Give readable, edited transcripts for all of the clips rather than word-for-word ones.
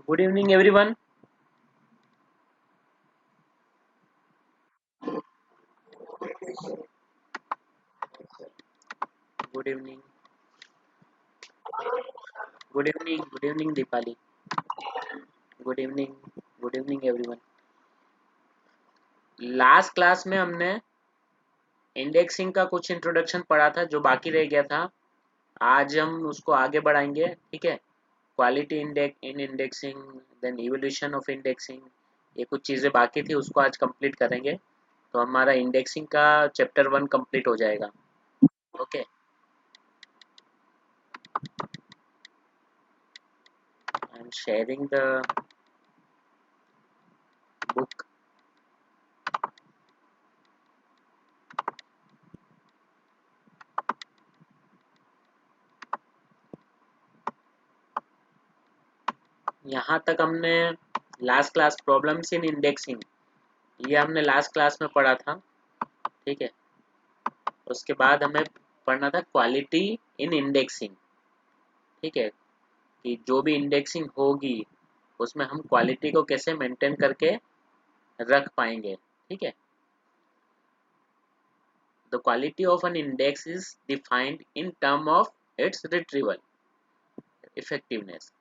Good evening, everyone. Good evening. Good evening, Deepali. Good evening. Good evening, everyone. Last class में हमने indexing का कुछ introduction पढ़ा था जो बाकी रह गया था। आज हम उसको आगे बढ़ाएंगे, ठीक है। Quality index in indexing, then evolution of indexing, ये कुछ चीज़ें बाकी थी, उसको आज कंप्लीट करेंगे। तो हमारा इंडेक्सिंग का चैप्टर 1 कंप्लीट हो जाएगा। Okay, I am sharing the book. यहाँ तक हमने last class problems in indexing, ये हमने लास्ट क्लास में पढ़ा था, ठीक है। उसके बाद हमें पढ़ना था क्वालिटी इन इंडेक्सिंग, ठीक है, कि जो भी इंडेक्सिंग होगी उसमें हम क्वालिटी को कैसे मेंटेन करके रख पाएंगे, ठीक है। The quality of an index is defined in term of its retrieval effectiveness,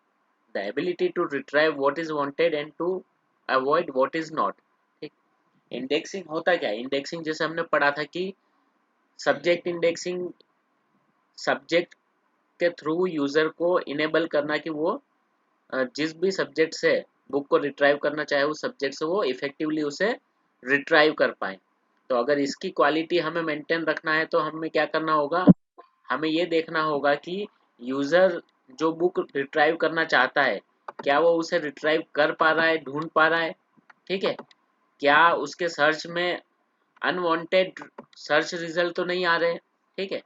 the ability to retrieve what is wanted and to avoid what is not, ठीक। इंडेक्सिंग होता क्या है? इंडेक्सिंग जैसे हमने पढ़ा था कि सब्जेक्ट इंडेक्सिंग, सब्जेक्ट के थ्रू यूजर को इनेबल करना कि वो जिस भी सब्जेक्ट से बुक को रिट्राइव करना चाहे उस सब्जेक्ट से वो इफेक्टिवली उसे रिट्राइव कर पाए। तो अगर इसकी क्वालिटी हमें मेंटेन रखना है तो हमें क्या करना होगा? हमें ये देखना होगा कि यूजर जो बुक रिट्राइव करना चाहता है, क्या वो उसे रिट्राइव कर पा रहा है, ढूंढ पा रहा है, ठीक है। क्या उसके सर्च में अनवांटेड सर्च रिजल्ट तो नहीं आ रहे, ठीक है।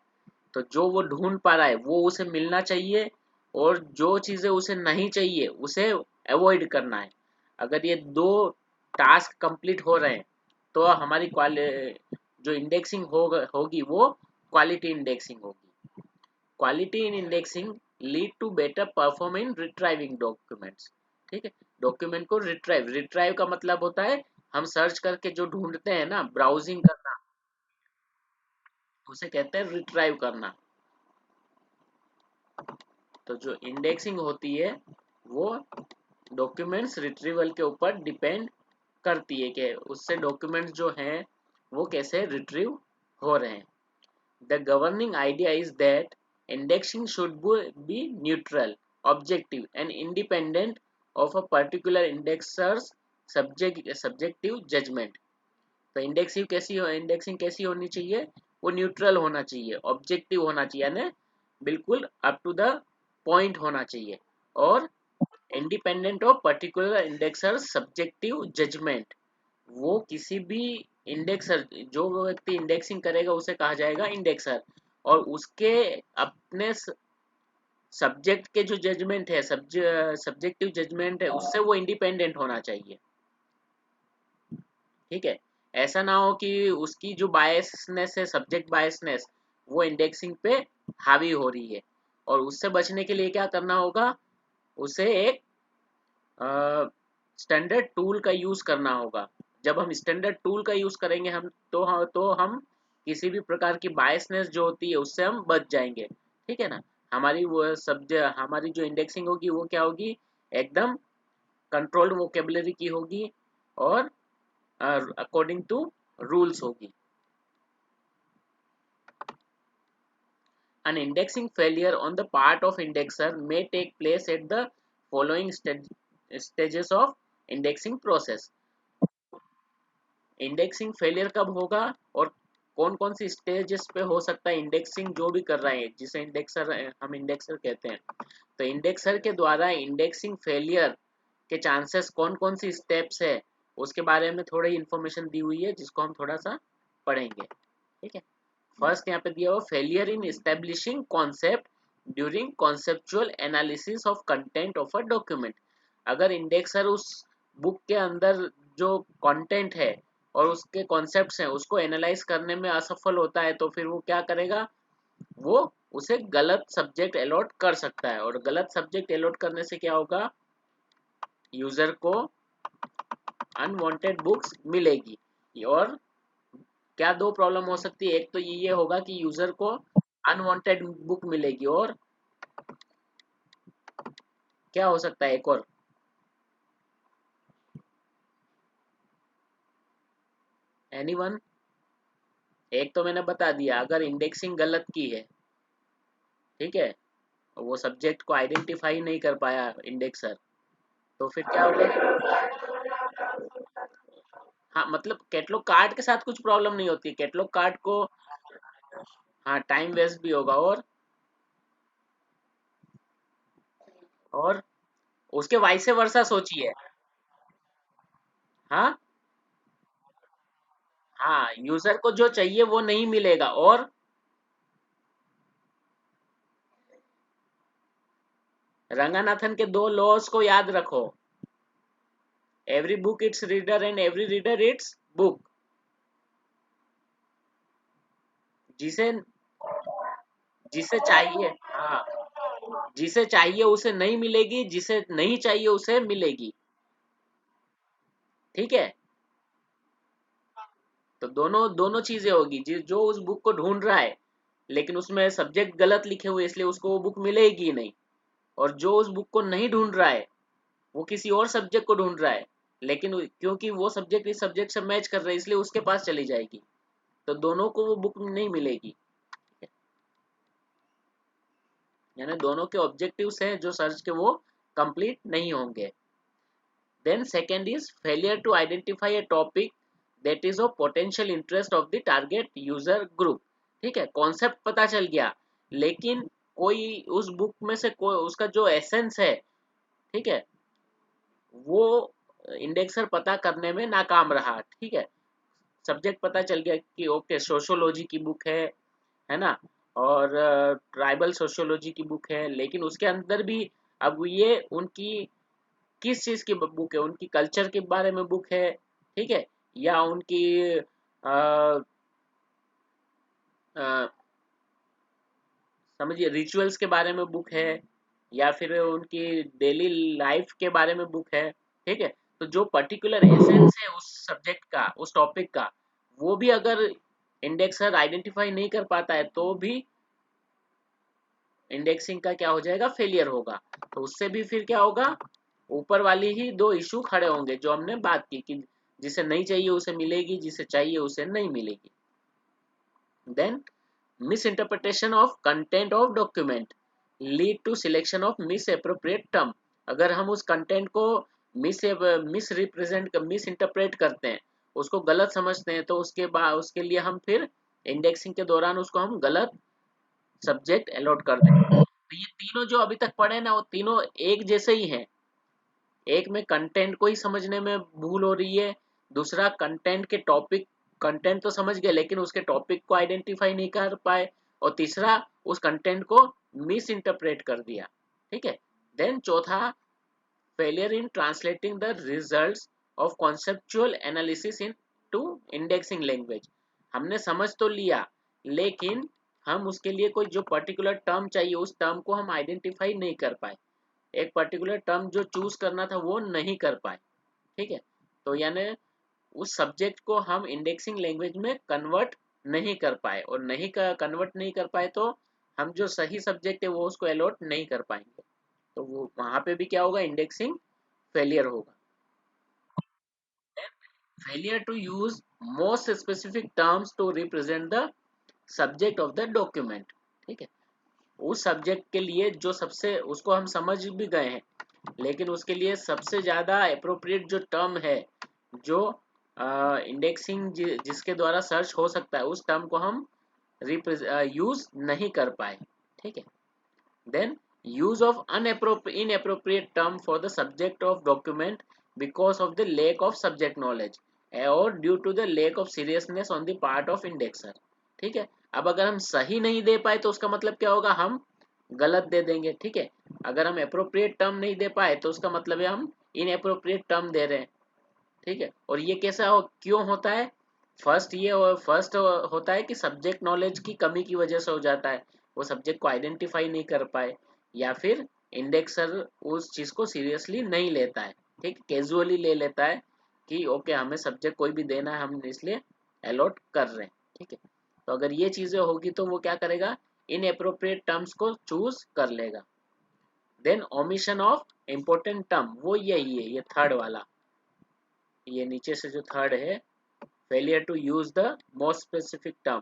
तो जो वो ढूंढ पा रहा है वो उसे मिलना चाहिए, और जो चीजें उसे नहीं चाहिए उसे अवॉइड करना है। अगर ये दो टास्क कंप्लीट हो रहे हैं तो हमारी जो इंडेक्सिंग होगी वो क्वालिटी इंडेक्सिंग होगी। Quality in indexing lead to better perform in retrieving documents, ठीक है। डॉक्यूमेंट को रिट्राइव, रिट्राइव का मतलब होता है हम सर्च करके जो ढूंढते हैं ना, ब्राउजिंग करना, उसे कहते हैं रिट्राइव करना। तो जो इंडेक्सिंग होती है वो डॉक्यूमेंट्स रिट्रीवल के ऊपर डिपेंड करती है कि उससे डॉक्यूमेंट्स जो हैं वो कैसे रिट्रीव हो रहे हैं। The governing idea is that indexing should be neutral, objective and independent of a particular indexer's subjective judgment। तो इंडेक्सिंग कैसी होनी चाहिए? वो न्यूट्रल होना चाहिए, ऑब्जेक्टिव होना चाहिए, यानी बिल्कुल अप टू द पॉइंट होना चाहिए, और independent of particular indexer subjective judgement. वो किसी भी इंडेक्सर, जो व्यक्ति इंडेक्सिंग करेगा उसे कहा जाएगा इंडेक्सर, और उसके अपने सब्जेक्ट के जो जजमेंट है, सब्जेक्टिव जजमेंट है, उससे वो इंडिपेंडेंट होना चाहिए, ठीक है। ऐसा ना हो कि उसकी जो बायसनेस है, सब्जेक्ट बायसनेस, वो इंडेक्सिंग पे हावी हो रही है। और उससे बचने के लिए क्या करना होगा? उसे एक स्टैंडर्ड टूल का यूज करना होगा। जब हम स्टैंडर्ड टूल का यूज करेंगे हम किसी भी प्रकार की बायसनेस जो होती है उससे हम बच जाएंगे, ठीक है ना। हमारी जो इंडेक्सिंग होगी वो क्या होगी? एकदम कंट्रोल्ड वोकेबलरी की होगी, और अकॉर्डिंग टू रूल्स होगी। An indexing failure on the part of indexer may take place at the following stages of indexing process। Indexing failure कब होगा और कौन कौन सी स्टेजेस पे हो सकता है? इंडेक्सिंग जो भी कर रहे हैं, जिसे इंडेक्सर हम इंडेक्सर कहते हैं, तो इंडेक्सर के द्वारा इंडेक्सिंग फेलियर के चांसेस कौन कौन सी स्टेप्स है उसके बारे में थोड़ी इंफॉर्मेशन दी हुई है, जिसको हम थोड़ा सा पढ़ेंगे, ठीक है। फर्स्ट यहाँ पे दिया हुआ failure in establishing concept during conceptual analysis of content of a document. अगर इंडेक्सर उस बुक के अंदर जो कंटेंट है और उसके कॉन्सेप्ट्स हैं उसको एनालाइज करने में असफल होता है, तो फिर वो क्या करेगा? वो उसे गलत सब्जेक्ट अलॉट कर सकता है, और गलत सब्जेक्ट अलॉट करने से क्या होगा? यूजर को अनवांटेड बुक्स मिलेगी। और क्या दो प्रॉब्लम हो सकती है, एक तो ये होगा कि यूजर को अनवांटेड बुक मिलेगी, और क्या हो सकता है एक और? एनीवन? एक तो मैंने बता दिया, अगर इंडेक्सिंग गलत की है, ठीक है, वो सब्जेक्ट को आइडेंटिफाई नहीं कर पाया इंडेक्सर, तो फिर क्या होगा? हाँ, मतलब कैटलॉग कार्ड के साथ कुछ प्रॉब्लम नहीं होती, कैटलॉग कार्ड को, हाँ, टाइम वेस्ट भी होगा, और उसके वाइस वर्सा सोचिए। हाँ, हाँ, यूजर को जो चाहिए वो नहीं मिलेगा, और रंगानाथन के दो लॉज को याद रखो। Every book it's reader and every reader it's book. जिसे जिसे चाहिए, हाँ, जिसे चाहिए उसे नहीं मिलेगी, जिसे नहीं चाहिए उसे मिलेगी। ठीक है, तो दोनों दोनों चीजें होगी, जो उस बुक को ढूंढ रहा है लेकिन उसमें सब्जेक्ट गलत लिखे हुए इसलिए उसको वो बुक मिलेगी नहीं, और जो उस बुक को नहीं ढूंढ रहा है वो किसी और सब्जेक्ट को ढूंढ रहा है, लेकिन क्योंकि वो सब्जेक्ट इस सब्जेक्ट से मैच कर रहा है इसलिए उसके पास चली जाएगी, तो दोनों को वो बुक नहीं मिलेगी। यानी दोनों के ऑब्जेक्टिव्स हैं जो सर्च के वो कंप्लीट नहीं होंगे। Then second is failure to identify a topic that is of potential interest of the target user group. ठीक है, कॉन्सेप्ट पता चल गया, लेकिन कोई उस बुक में से कोई उसका जो एसेंस है, ठीक है, वो इंडेक्सर पता करने में नाकाम रहा। ठीक है, सब्जेक्ट पता चल गया कि ओके सोशियोलॉजी की बुक है ना, और ट्राइबल सोशियोलॉजी की बुक है, लेकिन उसके अंदर भी अब ये उनकी किस चीज की बुक है, उनकी कल्चर के बारे में बुक है, ठीक है, या उनकी अ, अ, समझिए रिचुअल्स के बारे में बुक है, या फिर उनकी डेली लाइफ के बारे में बुक है। ठीक है, तो जो पर्टिकुलर एसेंस है उस सब्जेक्ट का, उस टॉपिक का, वो भी अगर इंडेक्सर आइडेंटिफाई नहीं कर पाता है तो भी इंडेक्सिंग का क्या हो जाएगा, फेलियर होगा। तो उससे भी फिर क्या होगा, ऊपर वाली ही दो इशू खड़े होंगे जो हमने बात की कि जिसे नहीं चाहिए उसे मिलेगी, जिसे चाहिए उसे नहीं मिलेगी। Then misinterpretation of content of document lead to selection of misappropriate term. अगर हम उस कंटेंट को मिस रिप्रेजेंट मिस इंटरप्रेट करते हैं, उसको गलत समझते हैं, तो उसके बाद उसके लिए हम फिर इंडेक्सिंग के दौरान उसको हम गलत सब्जेक्ट अलॉट कर दें। तो ये तीनों जो अभी तक पढ़े ना वो तीनों एक जैसे ही हैं। एक में कंटेंट को ही समझने में भूल हो रही है, दूसरा कंटेंट के टॉपिक, कंटेंट तो समझ गए लेकिन उसके टॉपिक को आइडेंटिफाई नहीं कर पाए, और तीसरा उस कंटेंट को मिस इंटरप्रेट कर दिया। ठीक है, देन चौथा, failure in translating the results of conceptual analysis into indexing language. हमने समझ तो लिया, लेकिन हम उसके लिए कोई जो पर्टिकुलर टर्म चाहिए उस टर्म को हम आइडेंटिफाई नहीं कर पाए, एक पर्टिकुलर टर्म जो चूज करना था वो नहीं कर पाए। ठीक है, तो यानी उस सब्जेक्ट को हम इंडेक्सिंग लैंग्वेज में कन्वर्ट नहीं कर पाए, और नहीं कन्वर्ट नहीं कर पाए तो हम जो सही सब्जेक्ट है वो उसको अलॉट नहीं कर पाएंगे, तो वो वहां पे भी क्या होगा, इंडेक्सिंग फेलियर होगा। Failure to use most specific terms to represent the subject of the document. ठीक है, उस सब्जेक्ट के लिए जो सबसे, उसको हम समझ भी गए हैं, लेकिन उसके लिए सबसे ज़्यादा अप्रोप्रिएट जो टर्म है, जो इंडेक्सिंग जिसके द्वारा सर्च हो सकता है, उस टर्म को हम यूज नहीं कर पाए। ठीक है, then use of inappropriate term for the subject of document because of the lack of subject knowledge or due to the lack of seriousness on the part of indexer। ठीक है, अब अगर हम सही नहीं दे पाए तो उसका मतलब क्या होगा, हम गलत दे देंगे। ठीक है, अगर हम अप्रोप्रिएट टर्म नहीं दे पाए तो उसका मतलब है हम इनअप्रोप्रिएट टर्म दे रहे हैं। ठीक है, और ये कैसा क्यों होता है, फर्स्ट होता है कि सब्जेक्ट नॉलेज की कमी की वजह से हो जाता है, वो सब्जेक्ट को आइडेंटिफाई नहीं कर पाए, या फिर इंडेक्सर उस चीज को सीरियसली नहीं लेता है। ठीक, कैजुअली ले लेता है कि ओके हमें सब्जेक्ट कोई भी देना है, हम इसलिए अलॉट कर रहे हैं। ठीक है, तो अगर ये चीजें होगी तो वो क्या करेगा, इन अप्रोप्रिएट टर्म्स को चूज कर लेगा। Then omission of important term, वो यही है, ये थर्ड वाला, ये नीचे से जो थर्ड है, failure to use the most specific term.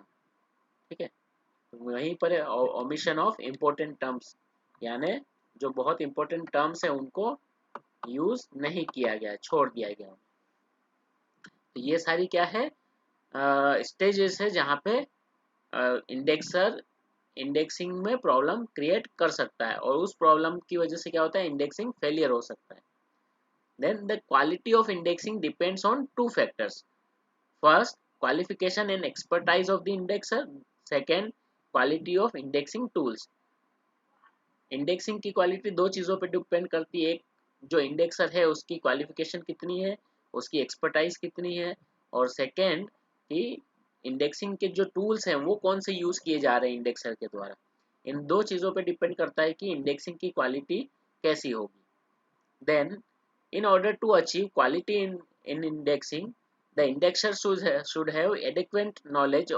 ठीक है, तो वहीं पर है ओमिशन ऑफ इंपॉर्टेंट टर्म्स, यानी जो बहुत इंपॉर्टेंट टर्म्स है उनको यूज नहीं किया गया, छोड़ दिया गया। तो ये सारी क्या है, स्टेजेस है जहाँ पे इंडेक्सर इंडेक्सिंग में प्रॉब्लम क्रिएट कर सकता है, और उस प्रॉब्लम की वजह से क्या होता है, इंडेक्सिंग फेलियर हो सकता है। Then the quality of indexing depends on two factors. First, qualification and expertise of the indexer. Second, quality of indexing tools. Indexing की क्वालिटी दो चीज़ों पर डिपेंड करती है, एक जो इंडेक्सर है उसकी क्वालिफिकेशन कितनी है, उसकी एक्सपर्टाइज कितनी है, और सेकेंड कि इंडेक्सिंग के जो टूल्स हैं वो कौन से यूज़ किए जा रहे हैं इंडेक्सर के द्वारा। इन दो चीज़ों पे डिपेंड करता है कि इंडेक्सिंग की क्वालिटी कैसी होगी। Then in order to achieve quality in indexing, the indexer should have adequate knowledge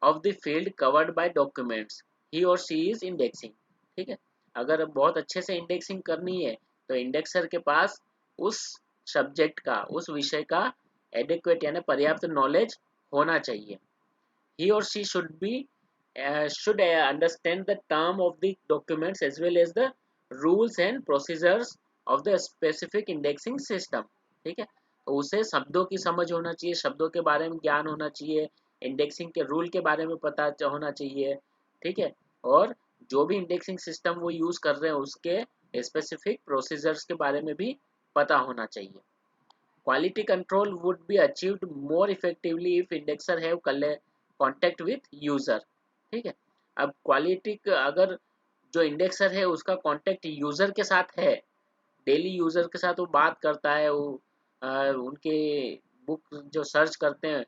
of the field covered by documents he or she is indexing। ठीक है, अगर बहुत अच्छे से इंडेक्सिंग करनी है तो इंडेक्सर के पास उस सब्जेक्ट का, उस विषय का एडिक्वेट यानी पर्याप्त नॉलेज होना चाहिए। He or she should understand the term of the documents as well as the rules and procedures of the specific indexing system। ठीक है, तो उसे शब्दों की समझ होना चाहिए, शब्दों के बारे में ज्ञान होना चाहिए, इंडेक्सिंग के रूल के बारे में पता होना चाहिए। ठीक है, और जो भी इंडेक्सिंग सिस्टम वो यूज कर रहे हैं उसके स्पेसिफिक प्रोसीजर्स के बारे में भी पता होना चाहिए। Quality control would be achieved more effectively if indexer have contact with user। ठीक है, अब क्वालिटी अगर जो इंडेक्सर है उसका कांटेक्ट यूजर के साथ है, डेली यूजर के साथ वो बात करता है, वो उनके बुक जो सर्च करते हैं,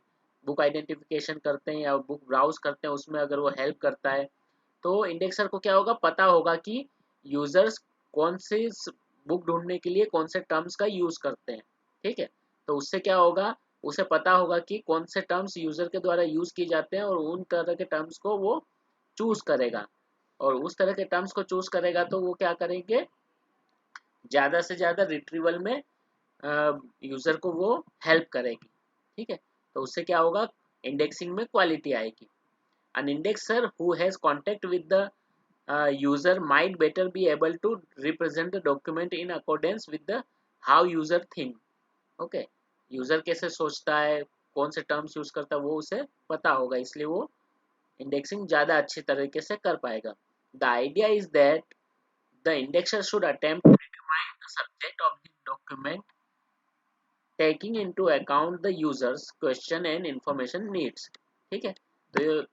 बुक आइडेंटिफिकेशन करते हैं या बुक ब्राउज करते हैं, उसमें अगर वो हेल्प करता है तो इंडेक्सर को क्या होगा, पता होगा कि यूजर्स कौन से बुक ढूंढने के लिए कौन से टर्म्स का यूज करते हैं। ठीक है, तो उससे क्या होगा, उसे पता होगा कि कौन से टर्म्स यूजर के द्वारा यूज किए जाते हैं और उन तरह के टर्म्स को वो चूज करेगा, और उस तरह के टर्म्स को चूज करेगा तो वो क्या करेंगे, ज़्यादा से ज़्यादा रिट्रीवल में यूज़र को वो हेल्प करेगी। ठीक है, तो उससे क्या होगा, इंडेक्सिंग में क्वालिटी आएगी। An indexer who has contact with the user might better be able to represent the document in accordance with the how user think। Okay, user कैसे सोचता है, कौन से टर्म्स यूज करता है वो उसे पता होगा, इसलिए वो इंडेक्सिंग ज़्यादा अच्छी तरीके से कर पाएगा। The idea is that the indexer should attempt to determine the subject of the document taking into account the user's question and information needs। ठीक है, तो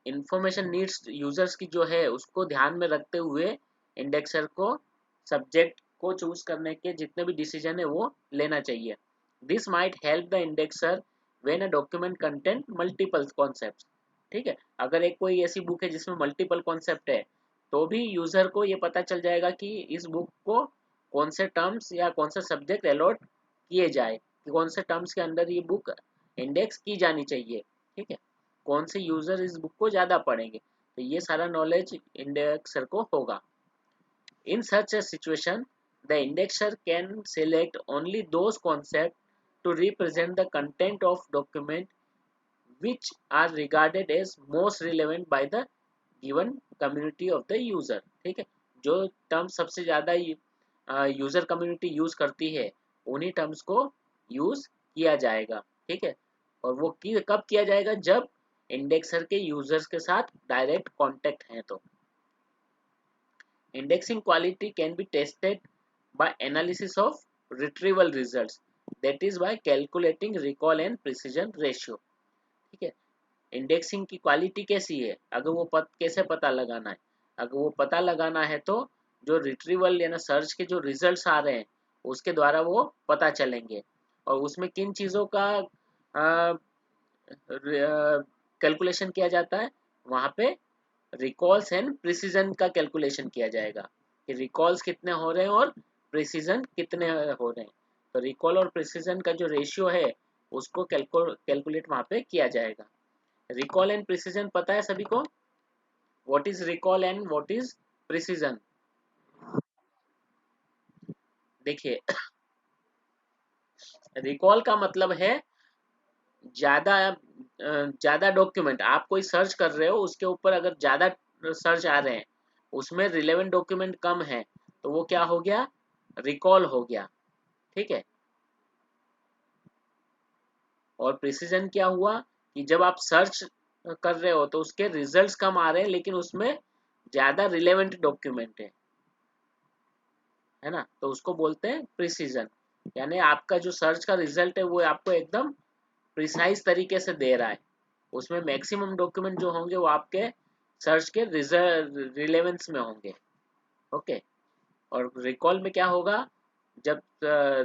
इंफॉर्मेशन नीड्स यूजर्स की जो है उसको ध्यान में रखते हुए इंडेक्सर को सब्जेक्ट को चूज करने के जितने भी डिसीजन है वो लेना चाहिए। This might help the indexer when a document content multiple concepts. ठीक है, अगर एक कोई ऐसी बुक है जिसमें मल्टीपल कॉन्सेप्ट है तो भी यूजर को ये पता चल जाएगा कि इस बुक को कौन से टर्म्स या कौन से सब्जेक्ट अलॉट किए जाए, कि कौन से टर्म्स के अंदर ये बुक इंडेक्स की जानी चाहिए। ठीक है, कौन से यूजर इस बुक को ज़्यादा पढ़ेंगे, तो ये सारा नॉलेज इंडेक्सर को होगा। In such a situation the indexer can select only those concept to represent the content of document which are regarded as most relevant by the given community of the user। ठीक है, जो term सबसे ज़्यादा user community use करती है उन्हीं terms को use किया जाएगा। ठीक है, और वो कब किया जाएगा, जब इंडेक्सर के यूजर्स के साथ डायरेक्ट कांटेक्ट है। तो indexing quality can be tested by analysis of retrieval results, that is by calculating recall and precision ratio। ठीक है, इंडेक्सिंग की क्वालिटी कैसी है, अगर वो कैसे पता लगाना है, अगर वो पता लगाना है तो जो रिट्रीवल या ना सर्च के जो रिजल्ट्स आ रहे हैं उसके द्वारा वो पता चलेंगे, और उसमें किन चीज़ों का कैलकुलेशन किया जाता है, वहाँ पे रिकॉल्स एंड प्रिसीजन का कैलकुलेशन किया जाएगा कि रिकॉल्स कितने हो रहे हैं और प्रिसीजन कितने हो रहे हैं। तो रिकॉल और प्रिसीजन का जो रेशियो है उसको कैलकुलेट वहां पे किया जाएगा। रिकॉल एंड प्रिसीजन पता है सभी को? What is recall and what is precision? देखिए, रिकॉल का मतलब है ज्यादा ज्यादा डॉक्यूमेंट आप कोई सर्च कर रहे हो, उसके ऊपर अगर ज्यादा सर्च आ रहे हैं, उसमें रिलेवेंट डॉक्यूमेंट कम है, तो वो क्या हो गया? रिकॉल हो गया। ठीक है। और प्रिसीजन क्या हुआ कि जब आप सर्च कर रहे हो तो उसके रिजल्ट्स कम आ रहे हैं लेकिन उसमें ज्यादा रिलेवेंट डॉक्यूमेंट है ना, तो उसको बोलते हैं प्रिसीजन। यानी आपका जो सर्च का रिजल्ट है वो आपको एकदम प्रिसाइज तरीके से दे रहा है, उसमें मैक्सिमम डॉक्यूमेंट जो होंगे वो आपके सर्च के रिलेवेंस में होंगे। ओके। और रिकॉल में क्या होगा? जब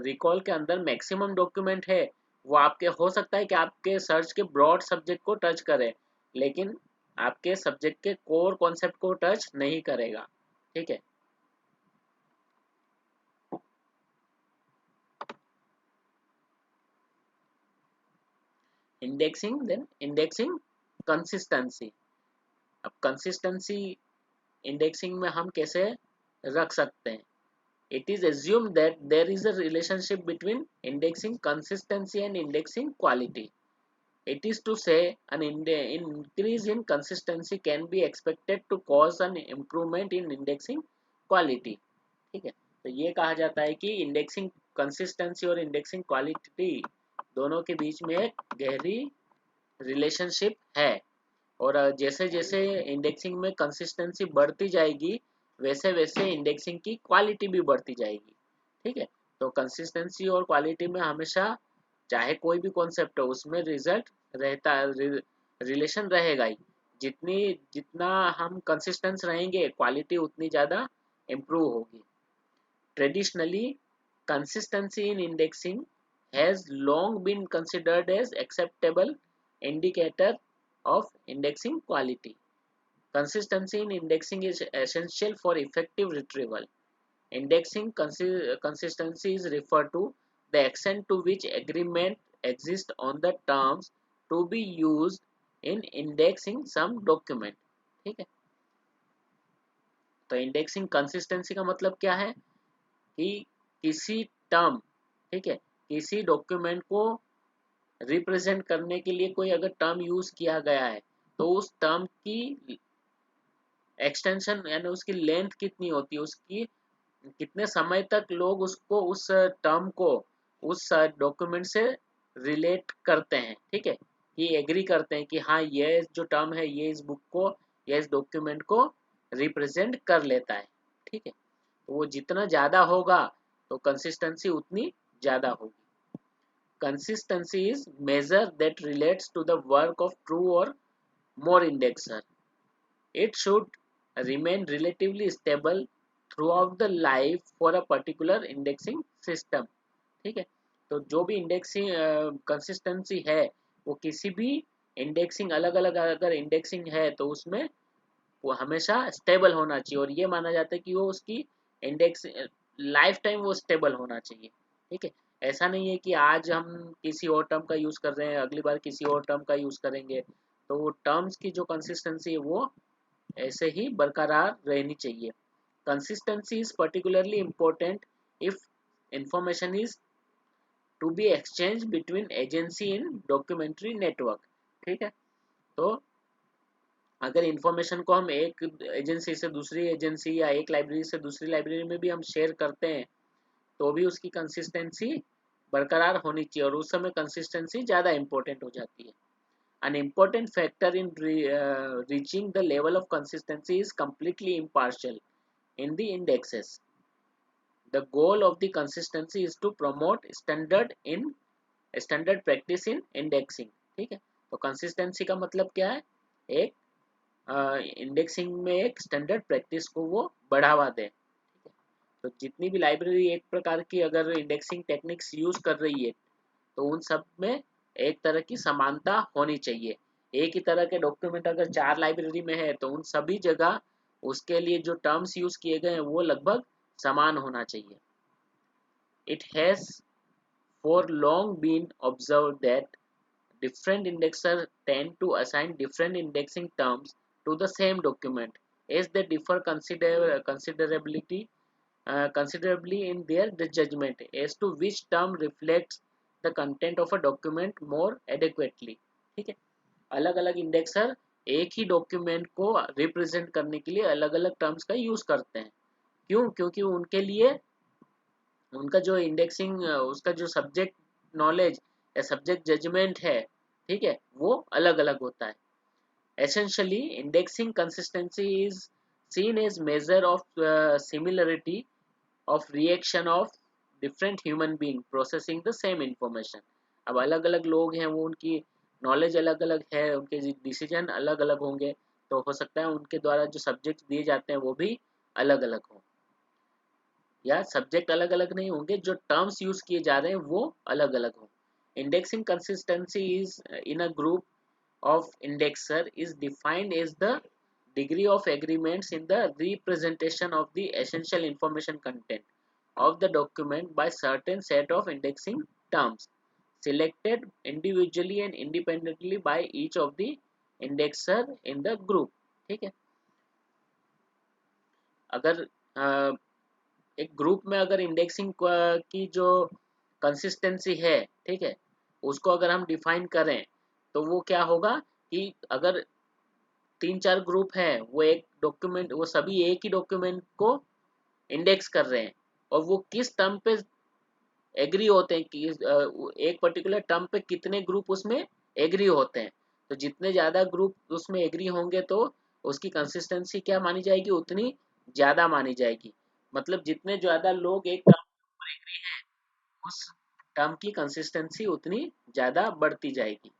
रिकॉल के अंदर मैक्सिमम डॉक्यूमेंट है, वो आपके हो सकता है कि आपके सर्च के ब्रॉड सब्जेक्ट को टच करे, लेकिन आपके सब्जेक्ट के कोर कॉन्सेप्ट को टच नहीं करेगा। ठीक है। Indexing, then indexing consistency. अब कंसिस्टेंसी इंडेक्सिंग में हम कैसे रख सकते हैं? It is assumed that there is a relationship between indexing consistency and indexing quality. It is to say, an increase in consistency can be expected to cause an improvement in indexing quality. ठीक है। तो ये कहा जाता है कि indexing consistency और indexing quality दोनों के बीच में एक गहरी रिलेशनशिप है। और जैसे जैसे इंडेक्सिंग में कंसिस्टेंसी बढ़ती जाएगी, वैसे वैसे इंडेक्सिंग की क्वालिटी भी बढ़ती जाएगी। ठीक है। तो कंसिस्टेंसी और क्वालिटी में हमेशा, चाहे कोई भी कॉन्सेप्ट हो, उसमें रिजल्ट रहता रिलेशन रहेगा ही। जितनी जितना हम कंसिस्टेंस रहेंगे, क्वालिटी उतनी ज़्यादा इम्प्रूव होगी। Traditionally, consistency in indexing has long been considered as acceptable indicator of indexing quality. Consistency in indexing is essential for effective retrieval. Indexing consistency is referred to the extent to which agreement exists on the terms to be used in indexing some document. ठीक है। तो indexing consistency का मतलब क्या है कि किसी term, ठीक है, किसी डॉक्यूमेंट को रिप्रेजेंट करने के लिए कोई अगर टर्म यूज किया गया है, तो उस टर्म की एक्सटेंशन यानी उसकी लेंथ कितनी होती है, उसकी कितने समय तक लोग उसको, उस टर्म को उस डॉक्यूमेंट से रिलेट करते हैं। ठीक है, ये एग्री करते हैं कि हाँ, ये जो टर्म है ये इस बुक को या इस डॉक्यूमेंट को रिप्रेजेंट कर लेता है। ठीक है। तो वो जितना ज़्यादा होगा तो कंसिस्टेंसी उतनी ज़्यादा होगी। Consistency is measure that relates to the work of two or more indexer. It should remain relatively stable throughout the life for a particular indexing system. ठीक है। तो जो भी इंडेक्सिंग कंसिस्टेंसी है, वो किसी भी इंडेक्सिंग, अलग अलग अगर इंडेक्सिंग है तो उसमें वो हमेशा स्टेबल होना चाहिए, और ये माना जाता है कि वो उसकी इंडेक्स लाइफ टाइम वो स्टेबल होना चाहिए। ठीक है। ऐसा नहीं है कि आज हम किसी और टर्म का यूज़ कर रहे हैं, अगली बार किसी और टर्म का यूज़ करेंगे, तो वो टर्म्स की जो कंसिस्टेंसी है वो ऐसे ही बरकरार रहनी चाहिए। Consistency is particularly important if information is to be exchange between agency in documentary network. ठीक है। तो अगर इंफॉर्मेशन को हम एक एजेंसी से दूसरी एजेंसी या एक लाइब्रेरी से दूसरी लाइब्रेरी में भी हम शेयर करते हैं, तो भी उसकी कंसिस्टेंसी बरकरार होनी चाहिए, और उस समय कंसिस्टेंसी ज़्यादा इंपॉर्टेंट हो जाती है। An important factor in reaching the level of consistency is completely impartial in the indexes. The goal of the consistency is to promote standard practice in indexing. ठीक है। तो consistency का मतलब क्या है? एक इंडेक्सिंग में एक स्टैंडर्ड प्रैक्टिस को वो बढ़ावा दे। तो जितनी भी लाइब्रेरी एक प्रकार की अगर इंडेक्सिंग टेक्निक्स यूज कर रही है, तो उन सब में एक तरह की समानता होनी चाहिए। एक ही तरह के डॉक्यूमेंट अगर 4 लाइब्रेरी में है, तो उन सभी जगह उसके लिए जो टर्म्स यूज किए गए हैं वो लगभग समान होना चाहिए। It has for long been observed that different indexers tend to assign different indexing terms to the same document as they differ considerably in their judgment as to which term reflects the content of a document more adequately. ठीक है, अलग अलग indexer एक ही document को represent करने के लिए अलग अलग टर्म्स का यूज करते हैं. क्यों? क्योंकि उनके लिए उनका जो इंडेक्सिंग उसका जो सब्जेक्ट नॉलेज या सब्जेक्ट जजमेंट है, ठीक है, वो अलग अलग होता है. Essentially, indexing consistency is seen as measure of similarity of reaction of different human being processing the same information. अब अलग अलग लोग हैं, वो उनकी नॉलेज अलग अलग है, उनके डिसीजन अलग अलग होंगे, तो हो सकता है उनके द्वारा जो सब्जेक्ट दिए जाते हैं वो भी अलग अलग हों, या सब्जेक्ट अलग अलग नहीं होंगे, जो टर्म्स यूज किए जा रहे हैं वो अलग अलग हों. Indexing consistency is in a group of indexer is defined as the degree of agreements in the representation of the essential information content of the document by certain set of indexing terms selected individually and independently by each of the indexer in the group. ठीक है, अगर एक group में अगर indexing की जो consistency है, ठीक है, उसको अगर हम डिफाइन करें तो वो क्या होगा कि अगर 3-4 ग्रुप हैं, वो एक डॉक्यूमेंट, वो सभी एक ही डॉक्यूमेंट को इंडेक्स कर रहे हैं और वो किस टर्म पे एग्री होते हैं कि एक पर्टिकुलर टर्म पे कितने ग्रुप उसमें एग्री होते हैं, तो जितने ज़्यादा ग्रुप उसमें एग्री होंगे तो उसकी कंसिस्टेंसी क्या मानी जाएगी, उतनी ज़्यादा मानी जाएगी. मतलब जितने ज़्यादा लोग एक टर्म पर एग्री हैं, उस टर्म की कंसिस्टेंसी उतनी ज़्यादा बढ़ती जाएगी.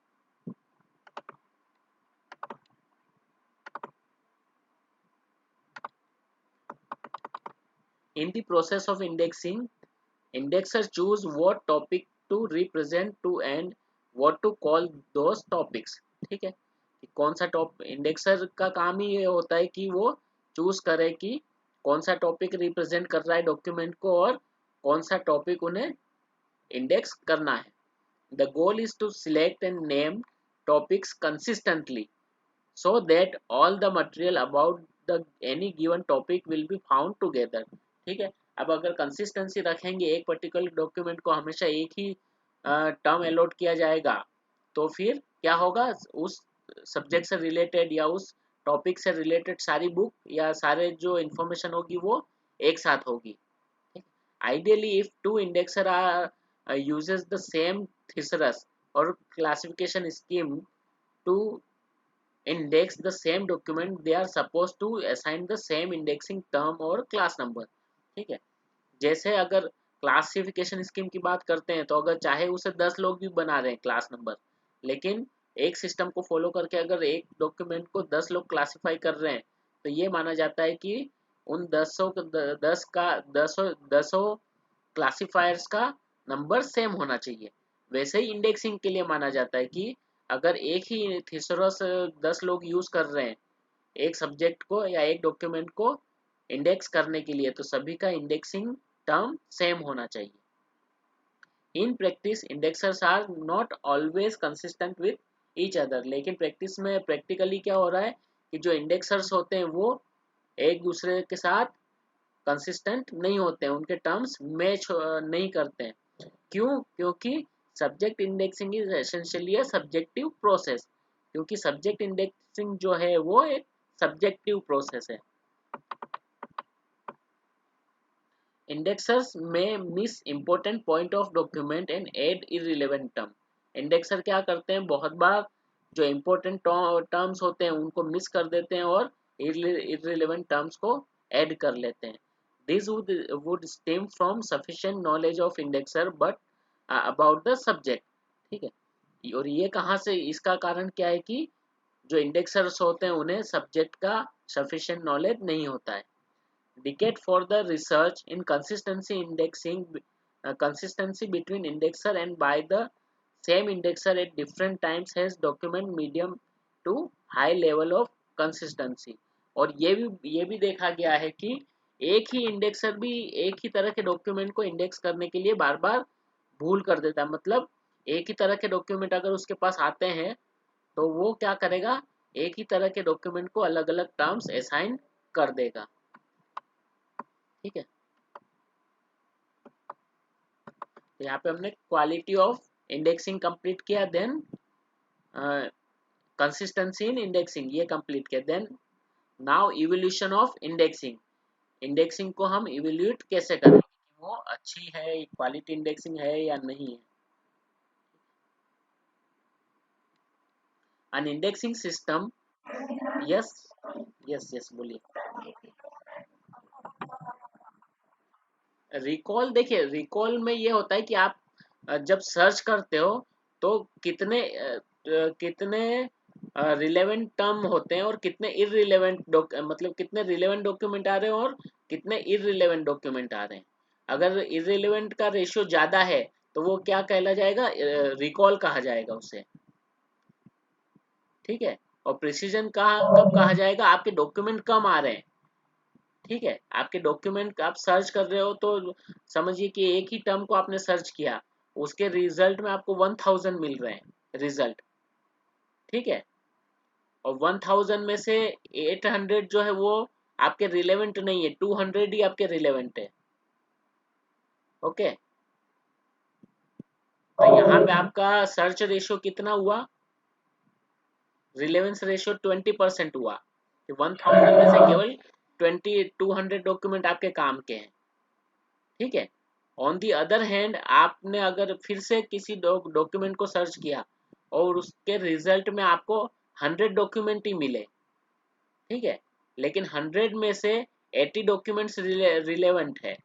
In the process of indexing, indexers choose what topic to represent to and what to call those topics. ठीक है, कि कौन सा टॉप इंडेक्सर का काम ही ये होता है कि वो चूज करे कि कौन सा टॉपिक रिप्रेजेंट कर रहा है डॉक्यूमेंट को और कौन सा टॉपिक उन्हें इंडेक्स करना है. The goal is to select and name topics consistently so that all the material about the any given topic will be found together. ठीक है, अब अगर कंसिस्टेंसी रखेंगे, एक पर्टिकुलर डॉक्यूमेंट को हमेशा एक ही टर्म अलॉट किया जाएगा, तो फिर क्या होगा, उस सब्जेक्ट से रिलेटेड या उस टॉपिक से रिलेटेड सारी बुक या सारे जो इंफॉर्मेशन होगी वो एक साथ होगी. Ideally, if two indexer are uses the same thesaurus or classification scheme to index the same document, they are supposed to assign the same indexing term or class number. ठीक है, जैसे अगर क्लासिफिकेशन स्कीम की बात करते हैं, तो अगर चाहे उसे 10 लोग भी बना रहे हैं क्लास नंबर, लेकिन एक सिस्टम को फॉलो करके अगर एक डॉक्यूमेंट को 10 लोग क्लासिफाई कर रहे हैं, तो ये माना जाता है कि उन 10 क्लासिफायर्स का नंबर सेम होना चाहिए. वैसे ही इंडेक्सिंग के लिए माना जाता है कि अगर एक ही थिसरस 10 लोग यूज कर रहे हैं एक सब्जेक्ट को या एक डॉक्यूमेंट को इंडेक्स करने के लिए, तो सभी का इंडेक्सिंग टर्म सेम होना चाहिए. In practice indexers are not always consistent with each other. लेकिन प्रैक्टिस में प्रैक्टिकली क्या हो रहा है कि जो इंडेक्सर्स होते हैं वो एक दूसरे के साथ कंसिस्टेंट नहीं होते हैं, उनके टर्म्स मैच नहीं करते हैं. क्यों? क्योंकि subject indexing is essentially a subjective process. क्योंकि सब्जेक्ट इंडेक्सिंग जो है वो एक सब्जेक्टिव प्रोसेस है. Indexers may miss important point of document and add irrelevant term. Indexer क्या करते हैं, बहुत बार जो इंपॉर्टेंट टर्म्स होते हैं उनको मिस कर देते हैं और इररिलेवेंट टर्म्स को ऐड कर लेते हैं. This would stem from sufficient knowledge of indexer but about the subject. ठीक है, और ये कहाँ से, इसका कारण क्या है कि जो इंडेक्सर्स होते हैं उन्हें सब्जेक्ट का सफिशिएंट नॉलेज नहीं होता है. Decade for the research in consistency indexing, consistency between indexer and by the same indexer at different times has document medium to high level of consistency. और ये भी देखा गया है कि एक ही इंडेक्सर भी एक ही तरह के डॉक्यूमेंट को इंडेक्स करने के लिए बार बार भूल कर देता है। मतलब एक ही तरह के डॉक्यूमेंट अगर उसके पास आते हैं तो वो क्या करेगा, एक ही तरह के डॉक्यूमेंट को अलग अलग टर्म्स असाइन कर देगा। ठीक है, तो यहाँ पे हमने क्वालिटी ऑफ इंडेक्सिंग कंप्लीट किया, देन कंसिस्टेंसी इन इंडेक्सिंग ये कंप्लीट किया, then now evolution of indexing. Indexing को हम इवोल्यूट कैसे करेंगे कि वो अच्छी है, क्वालिटी इंडेक्सिंग है या नहीं है। an indexing system, yes, yes, yes, बोलिए। रिकॉल, देखिए रिकॉल में ये होता है कि आप जब सर्च करते हो तो कितने रिलेवेंट टर्म होते हैं और कितने इररिलेवेंट मतलब कितने रिलेवेंट डॉक्यूमेंट आ रहे हैं और कितने इररिलेवेंट डॉक्यूमेंट आ रहे हैं। अगर इररिलेवेंट का रेशियो ज्यादा है तो वो क्या कहला जाएगा, रिकॉल कहा जाएगा उसे। ठीक है, और प्रिसीजन कब कहा जाएगा, आपके डॉक्यूमेंट कम आ रहे हैं। ठीक है, आपके डॉक्यूमेंट आप सर्च कर रहे हो तो समझिए कि एक ही टर्म को आपने सर्च किया, उसके रिजल्ट में आपको 1000 मिल रहे हैं रिजल्ट। ठीक है, और 1000 में से 800 जो है वो आपके रिलेवेंट नहीं है, 200 ही आपके रिलेवेंट है। ओके, तो यहाँ पे आपका सर्च रेशियो कितना हुआ, रिलेवेंस रेशियो 20% हुआ कि 1000 में से केवल 200 डॉक्यूमेंट आपके काम के हैं। ठीक है, ऑन दी अदर हैंड आपने अगर फिर से किसी डॉक्यूमेंट को सर्च किया और उसके रिजल्ट में आपको 100 डॉक्यूमेंट ही मिले। ठीक है, लेकिन 100 में से 80 डॉक्यूमेंट्स रिलेवेंट है,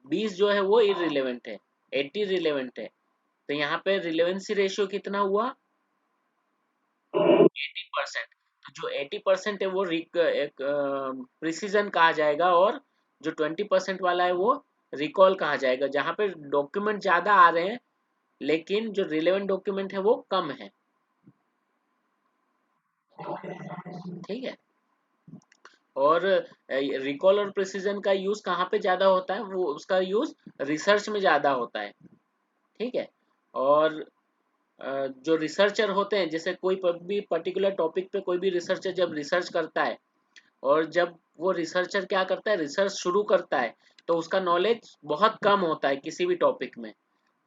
20 जो है वो इररिलेवेंट है, 80 रिलेवेंट है। तो यहाँ पे रिलेवेंसी रेशियो कितना हुआ, 80%। तो जो 80% है वो एक प्रिसीजन कहा जाएगा, और जो 20% वाला है वो रिकॉल कहा जाएगा, जहाँ पे डॉक्यूमेंट ज्यादा आ रहे हैं लेकिन जो रिलेवेंट डॉक्यूमेंट है वो कम है। ठीक है, और रिकॉल और प्रिसीजन का यूज कहाँ पे ज्यादा होता है, वो उसका यूज रिसर्च में ज्यादा होता है। ठीक है, और जो रिसर्चर होते हैं, जैसे कोई भी पर्टिकुलर टॉपिक पे कोई भी रिसर्चर जब रिसर्च करता है और जब वो रिसर्चर क्या करता है, रिसर्च शुरू करता है, तो उसका नॉलेज बहुत कम होता है किसी भी टॉपिक में।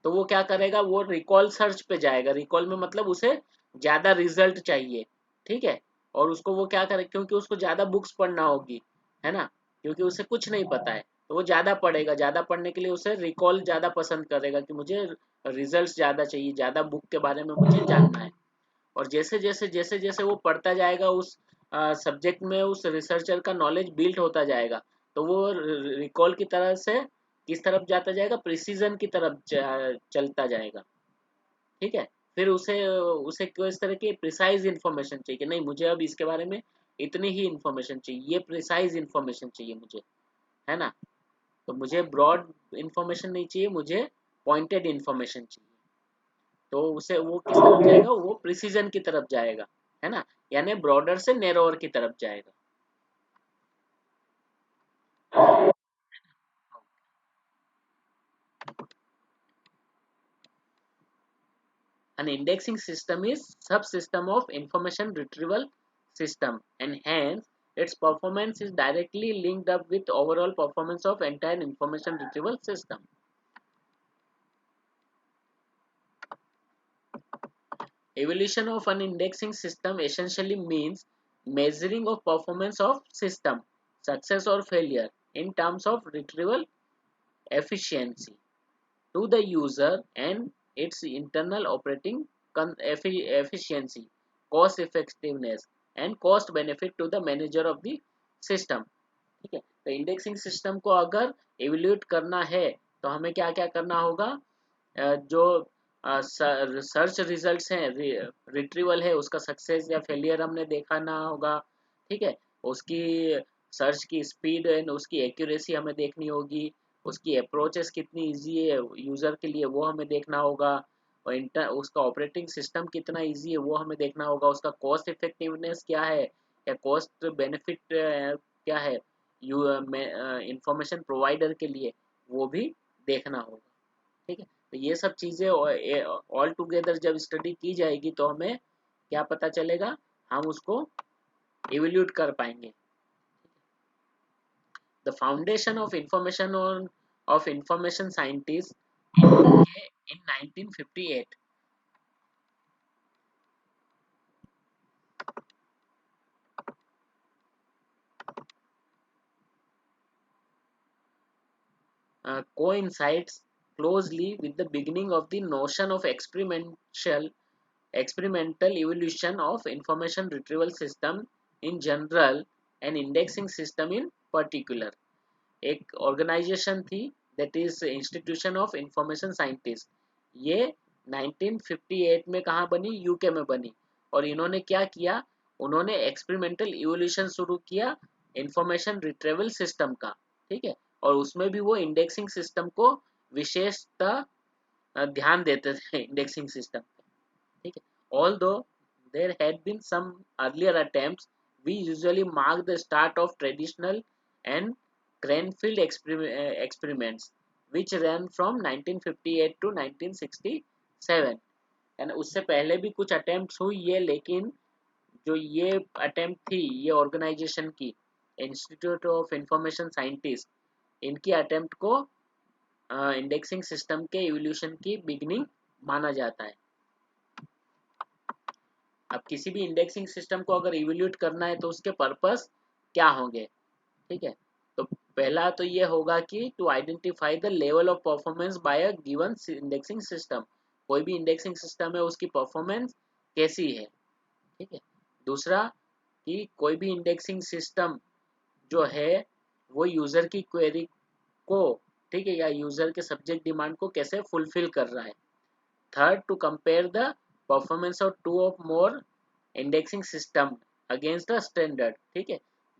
तो वो क्या करेगा, वो रिकॉल सर्च पे जाएगा, रिकॉल में मतलब उसे ज्यादा रिजल्ट चाहिए। ठीक है, और उसको वो क्या करे, क्योंकि उसको ज्यादा बुक्स पढ़ना होगी, है ना, क्योंकि उसे कुछ नहीं पता है तो वो ज्यादा पढ़ेगा, ज्यादा पढ़ने के लिए उसे रिकॉल ज्यादा पसंद करेगा कि मुझे रिजल्ट ज्यादा चाहिए, ज्यादा बुक के बारे में मुझे जानना है। और जैसे जैसे वो पढ़ता जाएगा उस सब्जेक्ट में, उस रिसर्चर का नॉलेज बिल्ड होता जाएगा, तो वो रिकॉल की तरह से किस तरफ जाता जाएगा, प्रिसीजन की तरफ चलता जाएगा। ठीक है, फिर उसे उसे किस तरह की प्रिसाइज इंफॉर्मेशन चाहिए कि नहीं, मुझे अब इसके बारे में इतनी ही इंफॉर्मेशन चाहिए, ये प्रिसाइज इंफॉर्मेशन चाहिए मुझे, है ना। तो मुझे ब्रॉड इंफॉर्मेशन नहीं चाहिए, मुझे पॉइंटेड इंफॉर्मेशन चाहिए। तो उसे वो किस तरफ जाएगा, वो प्रिसीजन की तरफ जाएगा, है ना, यानी ब्रॉडर से नैरोअर की तरफ जाएगा। An indexing system is subsystem of information retrieval system, and hence its performance is directly linked up with overall performance of entire information retrieval system. Evaluation of an indexing system essentially means measuring of performance of system, success or failure in terms of retrieval efficiency to the user and its internal operating efficiency, cost effectiveness, and cost benefit to the manager of the system. ठीक है, तो indexing system को अगर evaluate करना है तो हमें क्या क्या करना होगा, जो सर्च रिजल्ट्स हैं, रिट्रीवल है, उसका सक्सेस या फेलियर हमने देखा ना होगा। ठीक है, उसकी सर्च की स्पीड एंड उसकी एक्यूरेसी हमें देखनी होगी, उसकी अप्रोचेस कितनी इजी है यूज़र के लिए वो हमें देखना होगा, और उसका ऑपरेटिंग सिस्टम कितना इजी है वो हमें देखना होगा, उसका कॉस्ट इफेक्टिवनेस क्या है या कॉस्ट बेनिफिट क्या है, इंफॉर्मेशन प्रोवाइडर के लिए वो भी देखना होगा। ठीक है, तो ये सब चीज़ें ऑल टुगेदर जब स्टडी की जाएगी तो हमें क्या पता चलेगा, हम उसको इवेल्यूट कर पाएंगे। The foundation of information scientist in 1958। Coincides closely with the beginning of the notion of experimental evolution of information retrieval system in general and indexing system in particular। एक ऑर्गेनाइजेशन थी, that is institution of information scientist. ये 1958 में कहाँ बनी, UK में बनी। और इन्होंने क्या किया, उन्होंने एक्सपेरिमेंटल इवोल्यूशन शुरू किया इंफॉर्मेशन रिट्रीवल सिस्टम का। ठीक है, और उसमें भी वो इंडेक्सिंग सिस्टम को विशेषता ध्यान देते थे इंडेक्सिंग सिस्टम। ठीक है, although there had been some earlier attempts, we usually mark the start of traditional and Cranfield experiments, which ran from 1958 to 1967। यानी उससे पहले भी कुछ अटेम्प्ट हुई है, लेकिन जो ये अटेम्प्ट थी ये ऑर्गेनाइजेशन की, इंस्टीट्यूट ऑफ इंफॉर्मेशन साइंटिस्ट, इनकी अटेम्प्ट को इंडेक्सिंग सिस्टम के इवोल्यूशन की बिगनिंग माना जाता है। अब किसी भी इंडेक्सिंग सिस्टम को अगर इवोल्यूट करना है तो उसके पर्पस क्या होंगे। ठीक है, तो पहला तो ये होगा कि to identify the level of performance by a given indexing system. कोई भी इंडेक्सिंग सिस्टम है उसकी परफॉर्मेंस कैसी है। ठीक है, दूसरा कि कोई भी इंडेक्सिंग सिस्टम जो है वो यूजर की क्वेरी को, ठीक है, या यूजर के सब्जेक्ट डिमांड को कैसे फुलफिल कर रहा है। Third, to compare the performance of two of more indexing system against the standard. ठीक है,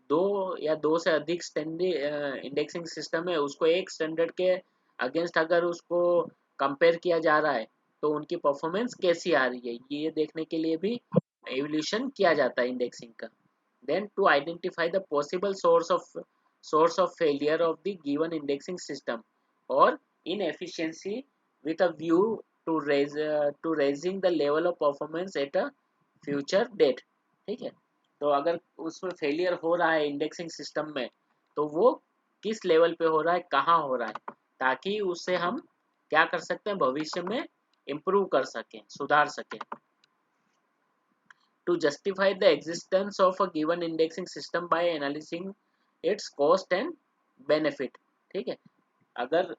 दो या दो से अधिक स्टैंडर्ड इंडेक्सिंग सिस्टम है, उसको एक स्टैंडर्ड के अगेंस्ट अगर उसको कंपेयर किया जा रहा है तो उनकी परफॉर्मेंस कैसी आ रही है, ये देखने के लिए भी एवोल्यूशन किया जाता है इंडेक्सिंग का। Then to identify the possible source of failure of the given indexing system और inefficiency with a view to raising the level of performance at a future date। ठीक है, तो अगर उसमें फेलियर हो रहा है इंडेक्सिंग सिस्टम में तो वो किस लेवल पे हो रहा है, कहाँ हो रहा है, ताकि उससे हम क्या कर सकते हैं, भविष्य में इम्प्रूव कर सकें, सुधार सकें। To justify the existence of a given indexing system by analysing its cost and benefit. ठीक है, अगर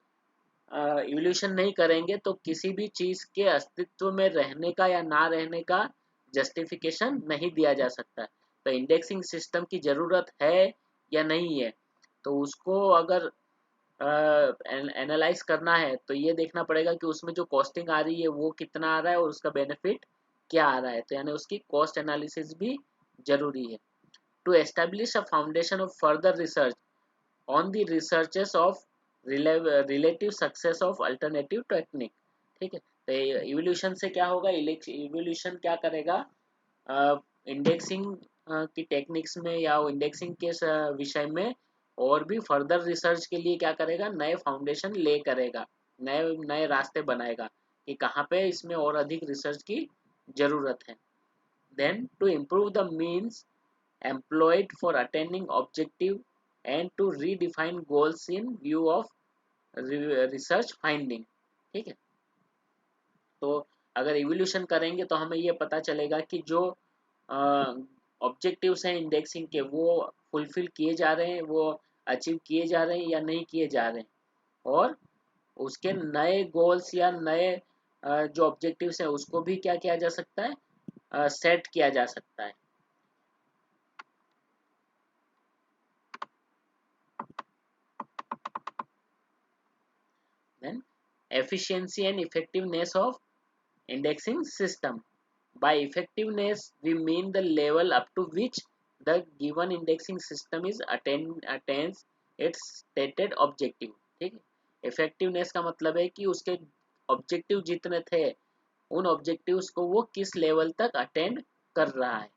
इवोल्यूशन नहीं करेंगे तो किसी भी चीज के अस्तित्व में रहने का या ना रहने का जस्टिफिकेशन नहीं दिया जा सकता। तो इंडेक्सिंग सिस्टम की जरूरत है या नहीं है, तो उसको अगर एनालाइज करना है तो ये देखना पड़ेगा कि उसमें जो कॉस्टिंग आ रही है वो कितना आ रहा है और उसका बेनिफिट क्या आ रहा है। तो यानी उसकी कॉस्ट एनालिसिस भी जरूरी है। To establish a foundation of further research on the researches of relative success of alternative technique. ठीक है, तो इवोल्यूशन से क्या होगा, इवोल्यूशन क्या करेगा, इंडेक्सिंग की टेक्निक्स में या इंडेक्सिंग के विषय में और भी फर्दर रिसर्च के लिए क्या करेगा, नए फाउंडेशन ले करेगा, नए नए रास्ते बनाएगा कि कहाँ पे इसमें और अधिक रिसर्च की जरूरत है। Then to improve the means employed for attaining objective and to redefine goals in view of research finding। ठीक है, तो अगर इवोल्यूशन करेंगे तो हमें ये पता चलेगा कि जो ऑब्जेक्टिव्स हैं इंडेक्सिंग के वो फुलफिल किए जा रहे हैं, वो अचीव किए जा रहे हैं या नहीं किए जा रहे हैं, और उसके नए गोल्स या नए जो ऑब्जेक्टिव्स हैं उसको भी क्या किया जा सकता है, सेट किया जा सकता है। Then efficiency and effectiveness of indexing system। By effectiveness we mean the level up to which the given indexing system is attains its stated objective। ठीक है, effectiveness का मतलब है कि उसके ऑब्जेक्टिव जितने थे उन ऑब्जेक्टिव्स को वो किस लेवल तक अटेंड कर रहा है।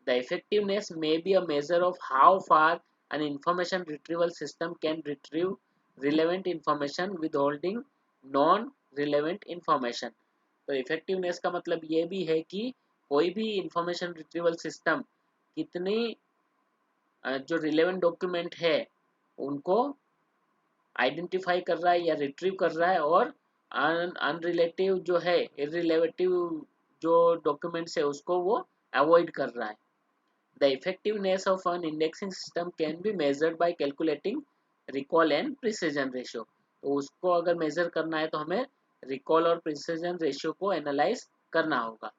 The effectiveness may be a measure of how far an information retrieval system can retrieve relevant information withholding non relevant information. तो इफेक्टिवनेस का मतलब ये भी है कि कोई भी इंफॉर्मेशन रिट्रीवल सिस्टम कितनी जो रिलेवेंट डॉक्यूमेंट है उनको आइडेंटिफाई कर रहा है या रिट्रीव कर रहा है, और अनरिलेटिव जो है इररिलेटिव जो डॉक्यूमेंट्स है उसको वो अवॉइड कर रहा है. The effectiveness of an indexing system can be measured by calculating recall and precision ratio. तो उसको अगर मेजर करना है तो हमें रिकॉल और प्रिसीजन रेशियो को एनालाइज करना होगा.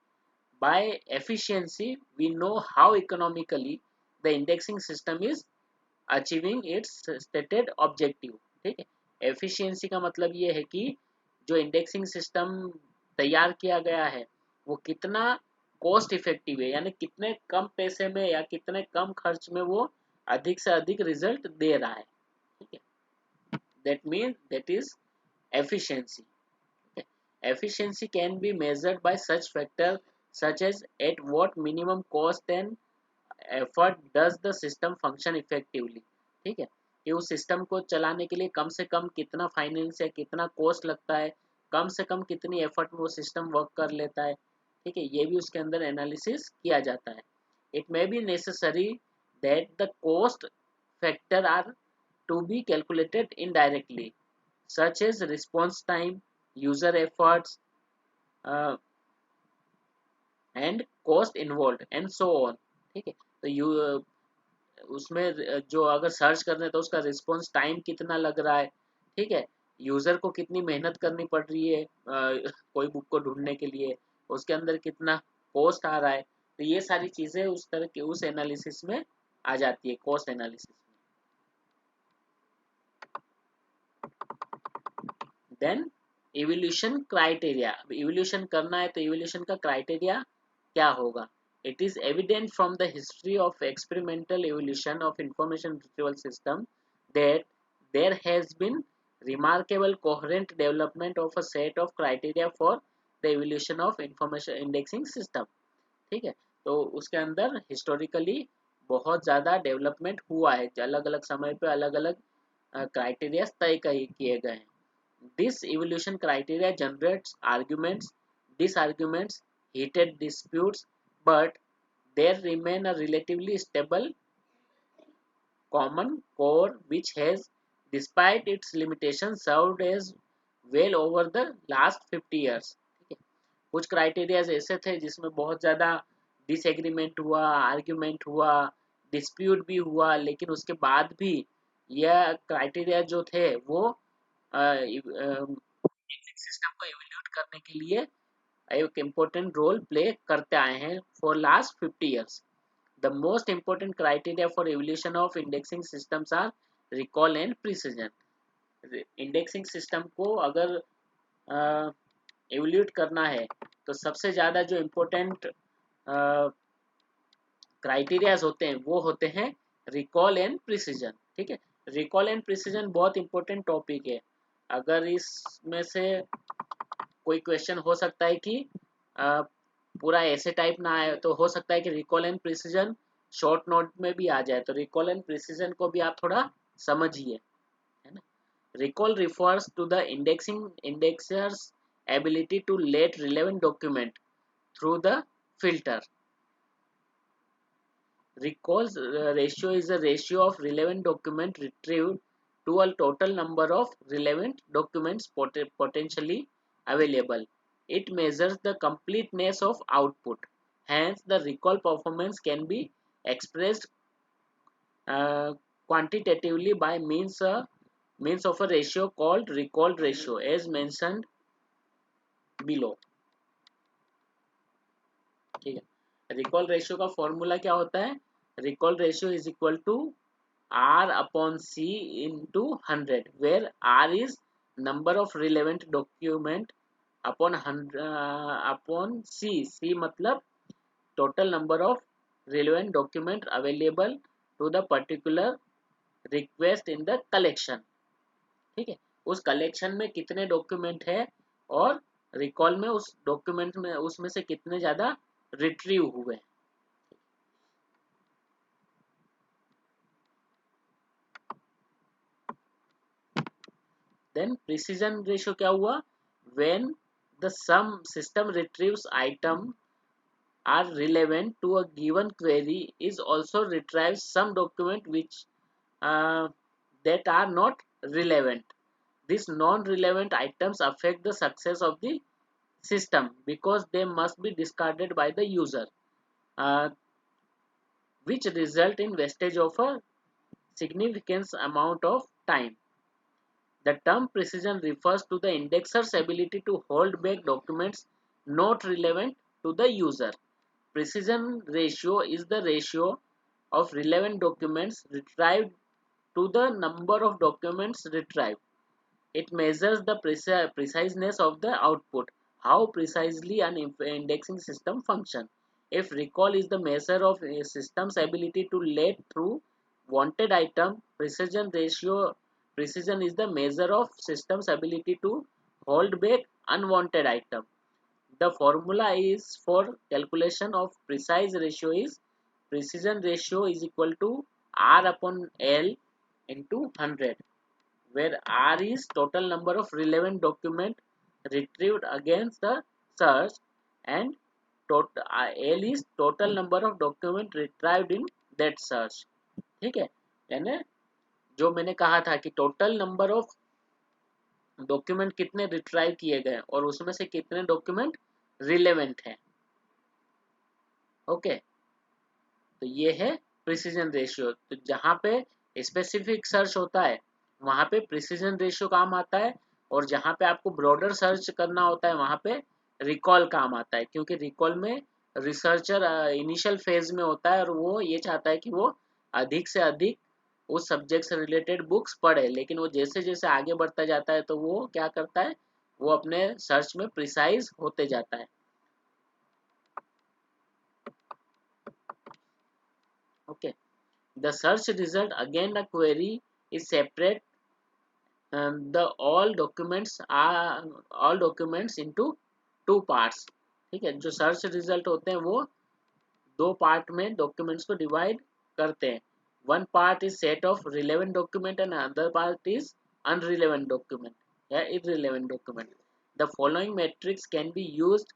By efficiency we know how economically the indexing system is achieving its stated objective. ठीक है, एफिशिएंसी का मतलब ये है कि जो इंडेक्सिंग सिस्टम तैयार किया गया है वो कितना कॉस्ट इफेक्टिव है, यानी कितने कम पैसे में या कितने कम खर्च में वो अधिक से अधिक रिजल्ट दे रहा है. ठीक है, that mean that is efficiency. Efficiency can be measured by such factors such as at what minimum cost and effort does the system function effectively. ठीक है, कि उस सिस्टम को चलाने के लिए कम से कम कितना फाइनेंस या कितना कॉस्ट लगता है, कम से कम कितनी एफर्ट में वो सिस्टम वर्क कर लेता है. ठीक है, ये भी उसके अंदर एनालिसिस किया जाता है. It may be necessary that the cost factor are to be calculated indirectly such as response time, user efforts, and cost involved and so on. ठीक है, तो उसमें जो अगर सर्च करने तो उसका रिस्पॉन्स टाइम कितना लग रहा है. ठीक है, यूजर को कितनी मेहनत करनी पड़ रही है कोई बुक को ढूंढने के लिए, उसके अंदर कितना कॉस्ट आ रहा है. तो ये सारी चीजें उस तरह के उस एनालिसिस में आ जाती है, कॉस्ट एनालिसिस में. Then evolution criteria. इवोल्यूशन करना है तो इवोल्यूशन का क्राइटेरिया क्या होगा. It is evident from the history of experimental evolution of information retrieval system that there has been remarkable coherent development of a set of criteria for the evolution of information indexing system. ठीक है, तो उसके अंदर historically बहुत ज़्यादा development हुआ है, अलग अलग समय पे अलग अलग क्राइटेरिया तय किए गए हैं. This evolution criteria generates arguments, disarguments, heated disputes, but there remain a relatively stable common core which has, despite its limitations, served as well over the last 50 years. ठीक है, कुछ क्राइटेरियाज ऐसे थे जिसमें बहुत ज़्यादा डिसएग्रीमेंट हुआ, आर्ग्यूमेंट हुआ, डिस्प्यूट भी हुआ, लेकिन उसके बाद भी यह क्राइटेरिया जो थे वो सिस्टम को इवेल्यूट करने के लिए एक इम्पोर्टेंट रोल प्ले करते आए हैं for last 50 years. The most important criteria for evolution of indexing systems are recall and precision. Indexing system को अगर एवोल्यूट करना है तो सबसे ज़्यादा जो इम्पोर्टेंट क्राइटेरियाज होते हैं वो होते हैं रिकॉल एंड प्रिसीजन. ठीक है, रिकॉल एंड प्रिसीजन बहुत इंपॉर्टेंट टॉपिक है. अगर इसमें से कोई क्वेश्चन हो सकता है कि पूरा ऐसे टाइप ना आए, तो हो सकता है कि recall and precision short note में भी आ जाए. तो रिकॉल एंड प्रिसीजन को भी आप थोड़ा समझिए, है ना. Recall refers to the indexer's ability to let relevant document through the filter. Recall ratio is a ratio of relevant document retrieved to a total number of relevant documents potentially available. It measures the completeness of output. Hence, the recall performance can be expressed quantitatively by means of a ratio called recall ratio, as mentioned below. ठीक है, recall ratio का formula क्या होता है. Recall ratio is equal to R upon C into 100, where R is number of relevant document upon 100 upon C मतलब total number of relevant document available to the particular request in the collection. ठीक है, उस collection में कितने document है और recall में उस डॉक्यूमेंट में उसमें से कितने ज़्यादा रिट्रीव हुए. देन प्रिसीजन रेशियो क्या हुआ, when the some system retrieves item are relevant to a given query is also retrieves some document which uh, that are not relevant. These non-relevant items affect the success of the system because they must be discarded by the user, uh, which result in wastage of a significant amount of time. The term precision refers to the indexer's ability to hold back documents not relevant to the user. Precision ratio is the ratio of relevant documents retrieved to the number of documents retrieved. It measures the preciseness of the output, how precisely an indexing system functions. If recall is the measure of a system's ability to let through wanted item, precision is the measure of system's ability to hold back unwanted item. The formula is for calculation of precise ratio is precision ratio is equal to R upon L into 100, where R is total number of relevant document retrieved against the search and L is total number of document retrieved in that search. ठीक है, यानी जो मैंने कहा था कि total number of document कितने retrieve किए गए और उसमें से कितने डॉक्यूमेंट रिलेवेंट हैं. ओके, तो ये है प्रिसीजन रेशियो. तो जहाँ पे स्पेसिफिक सर्च होता है वहाँ पे प्रिसीजन रेशियो काम आता है, और जहाँ पे आपको ब्रॉडर सर्च करना होता है वहाँ पे रिकॉल काम आता है, क्योंकि रिकॉल में रिसर्चर इनिशियल फेज में होता है और वो ये चाहता है कि वो अधिक से अधिक उस सब्जेक्ट से रिलेटेड बुक्स पढ़े, लेकिन वो जैसे जैसे आगे बढ़ता जाता है तो वो क्या करता है, वो अपने सर्च में प्रिसाइज होते जाता है. Okay, the search result again the query is separate the all documents into two parts. ठीक है, जो सर्च रिजल्ट होते हैं वो दो पार्ट में डॉक्यूमेंट्स को डिवाइड करते हैं. One part is set of relevant document and other part is unrelevant document या irrelevant document. The following matrix can be used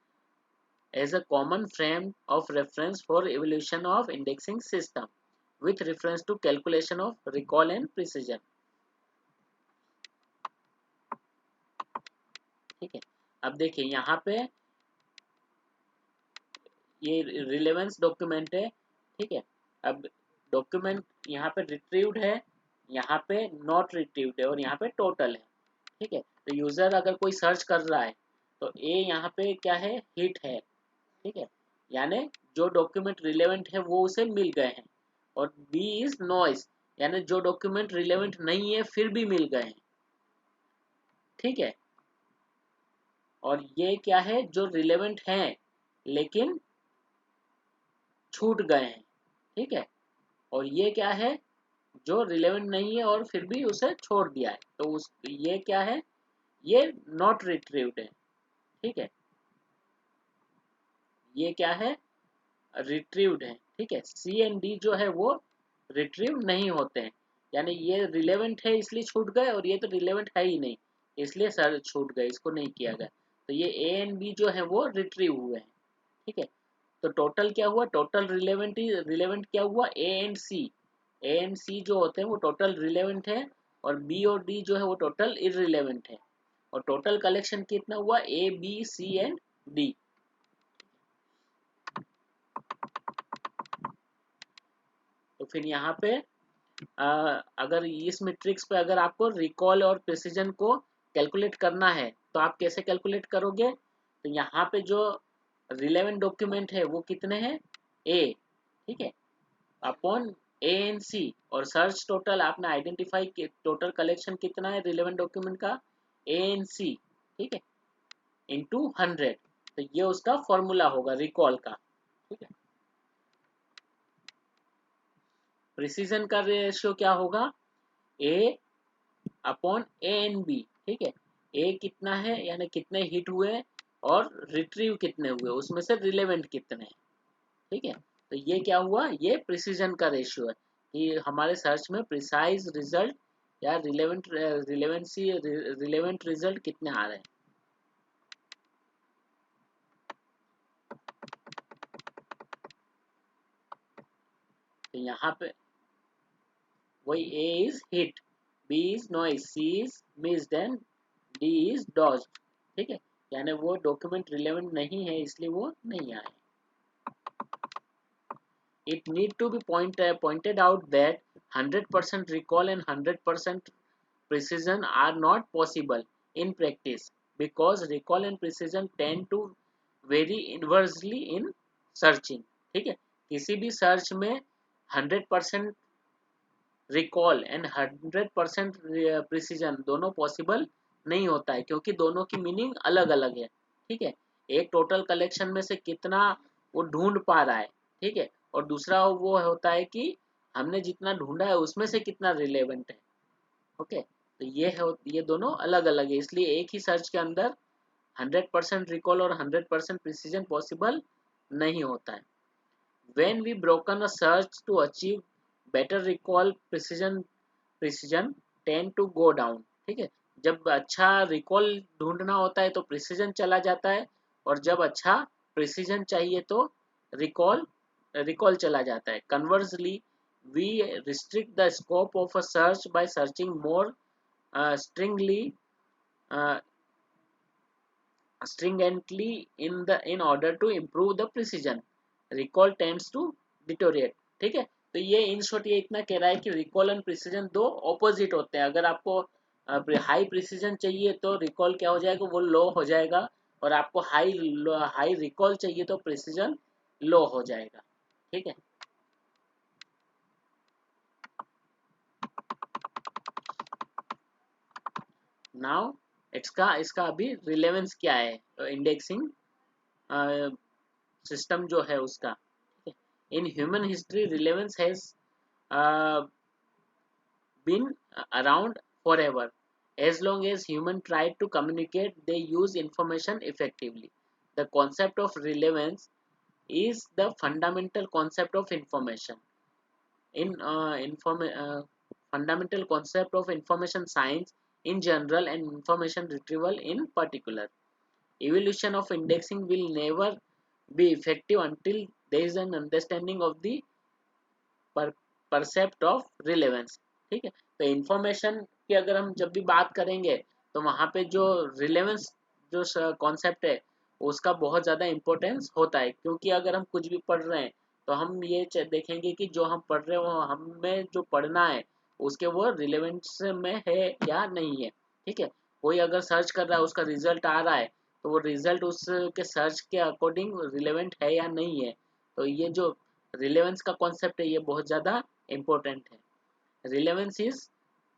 as a common frame of reference for evaluation of indexing system with reference to calculation of recall and precision. ठीक है, अब देखिए यहाँ पे ये relevance document है. ठीक है, अब डॉक्यूमेंट यहाँ पे रिट्रीव्ड है, यहाँ पे नॉट रिट्रीव्ड है और यहाँ पे टोटल है. ठीक है, तो यूजर अगर कोई सर्च कर रहा है तो ए यहाँ पे क्या है, हिट है. ठीक है, यानी जो डॉक्यूमेंट रिलेवेंट है वो उसे मिल गए हैं, और बी इज नॉइस यानी जो डॉक्यूमेंट रिलेवेंट नहीं है फिर भी मिल गए हैं. ठीक है, और ये क्या है, जो रिलेवेंट हैं लेकिन छूट गए हैं. ठीक है, और ये क्या है, जो रिलेवेंट नहीं है और फिर भी उसे छोड़ दिया है, तो उस ये क्या है, ये नॉट रिट्रीव्ड है. ठीक है, ये क्या है, रिट्रीव्ड है. ठीक है, सी एंड डी जो है वो रिट्रीव नहीं होते हैं, यानी ये रिलेवेंट है इसलिए छूट गए और ये तो रिलेवेंट है ही नहीं इसलिए सर छूट गए, इसको नहीं किया गया. तो ये ए एंड बी जो है वो रिट्रीव हुए हैं. ठीक है, तो टोटल क्या हुआ, टोटल रिलेवेंट क्या हुआ, ए एंड सी जो होते हैं वो टोटल रिलेवेंट है, और बी और डी जो है वो टोटल इररिलेवेंट है, और टोटल कलेक्शन कितना हुआ, A B C and D. तो फिर यहाँ पे अगर इस मैट्रिक्स पे अगर आपको रिकॉल और प्रिसीजन को कैलकुलेट करना है तो आप कैसे कैलकुलेट करोगे, तो यहाँ पे जो रिलेवेंट डॉक्यूमेंट है वो कितने हैं, ए. ठीक है, अपॉन ए एंड सी, और सर्च टोटल आपने आइडेंटिफाई टोटल कलेक्शन कितना है रिलेवेंट डॉक्यूमेंट का, ए एंड सी. ठीक है, इंटू 100. तो ये उसका फॉर्मूला होगा रिकॉल का. ठीक है, प्रिसीजन का रेशियो क्या होगा, ए अपॉन ए एंड बी. ठीक है, ए कितना है यानी कितने हिट हुए और रिट्रीव कितने हुए, उसमें से रिलेवेंट कितने हैं. ठीक है, तो ये क्या हुआ, ये प्रिसीजन का रेशियो है कि हमारे सर्च में प्रिसाइज रिजल्ट यार रिलेवेंट रिजल्ट कितने आ रहे हैं? तो यहाँ पे वही A is hit, B is noise, C is missed and D is dodged. ठीक है, यानी वो डॉक्यूमेंट रिलेवेंट नहीं है इसलिए वो नहीं आए. It need to be pointed out that 100% recall and 100% precision are not possible in practice because recall and precision tend to vary inversely in searching. ठीक है, किसी भी सर्च में 100% रिकॉल एंड 100% प्रिसीजन दोनों पॉसिबल नहीं होता है क्योंकि दोनों की मीनिंग अलग अलग है. ठीक है, एक टोटल कलेक्शन में से कितना वो ढूंढ पा रहा है. ठीक है, और दूसरा वो होता है कि हमने जितना ढूंढा है उसमें से कितना रिलेवेंट है. ओके, तो ये दोनों अलग अलग है इसलिए एक ही सर्च के अंदर 100% रिकॉल और 100% प्रिसीजन पॉसिबल नहीं होता है. When we broken a search to achieve better recall, precision tend to go down. ठीक है, जब अच्छा रिकॉल ढूंढना होता है तो प्रिसीजन चला जाता है और जब अच्छा प्रिसीजन चाहिए तो रिकॉल रिकॉल चला जाता है. Conversely, we restrict the scope of a search by searching more stringly uh, stringently in order to improve the precision. Recall tends to deteriorate. ठीक है, तो ये इन शॉर्ट ये इतना कह रहा है कि रिकॉल एंड प्रिसीजन दो ऑपोजिट होते हैं. अगर आपको हाई प्रिसीजन चाहिए तो रिकॉल क्या हो जाएगा, वो लो हो जाएगा. और आपको हाई रिकॉल चाहिए तो प्रिसीजन लो हो जाएगा. ठीक है, नाउ इसका अभी रिलेवेंस क्या है इंडेक्सिंग सिस्टम जो है उसका. In human history relevance has been around forever. As long as humans tried to communicate, they use information effectively. The concept of relevance is the fundamental concept of information. In fundamental concept of information science in general and information retrieval in particular. Evolution of indexing will never be effective until there is an understanding of the percept of relevance. ठीक है, तो information की अगर हम जब भी बात करेंगे तो वहाँ पे जो रिलेवेंस जो कॉन्सेप्ट है उसका बहुत ज़्यादा इम्पोर्टेंस होता है क्योंकि अगर हम कुछ भी पढ़ रहे हैं तो हम ये देखेंगे कि जो हम पढ़ रहे हैं वो हमें जो पढ़ना है उसके वो रिलेवेंस में है या नहीं है. ठीक है, कोई अगर सर्च कर रहा है उसका रिजल्ट आ रहा है तो वो रिजल्ट उसके सर्च के अकॉर्डिंग रिलेवेंट है या नहीं है. तो ये जो रिलेवेंस का कॉन्सेप्ट है ये बहुत ज़्यादा important है. Relevance is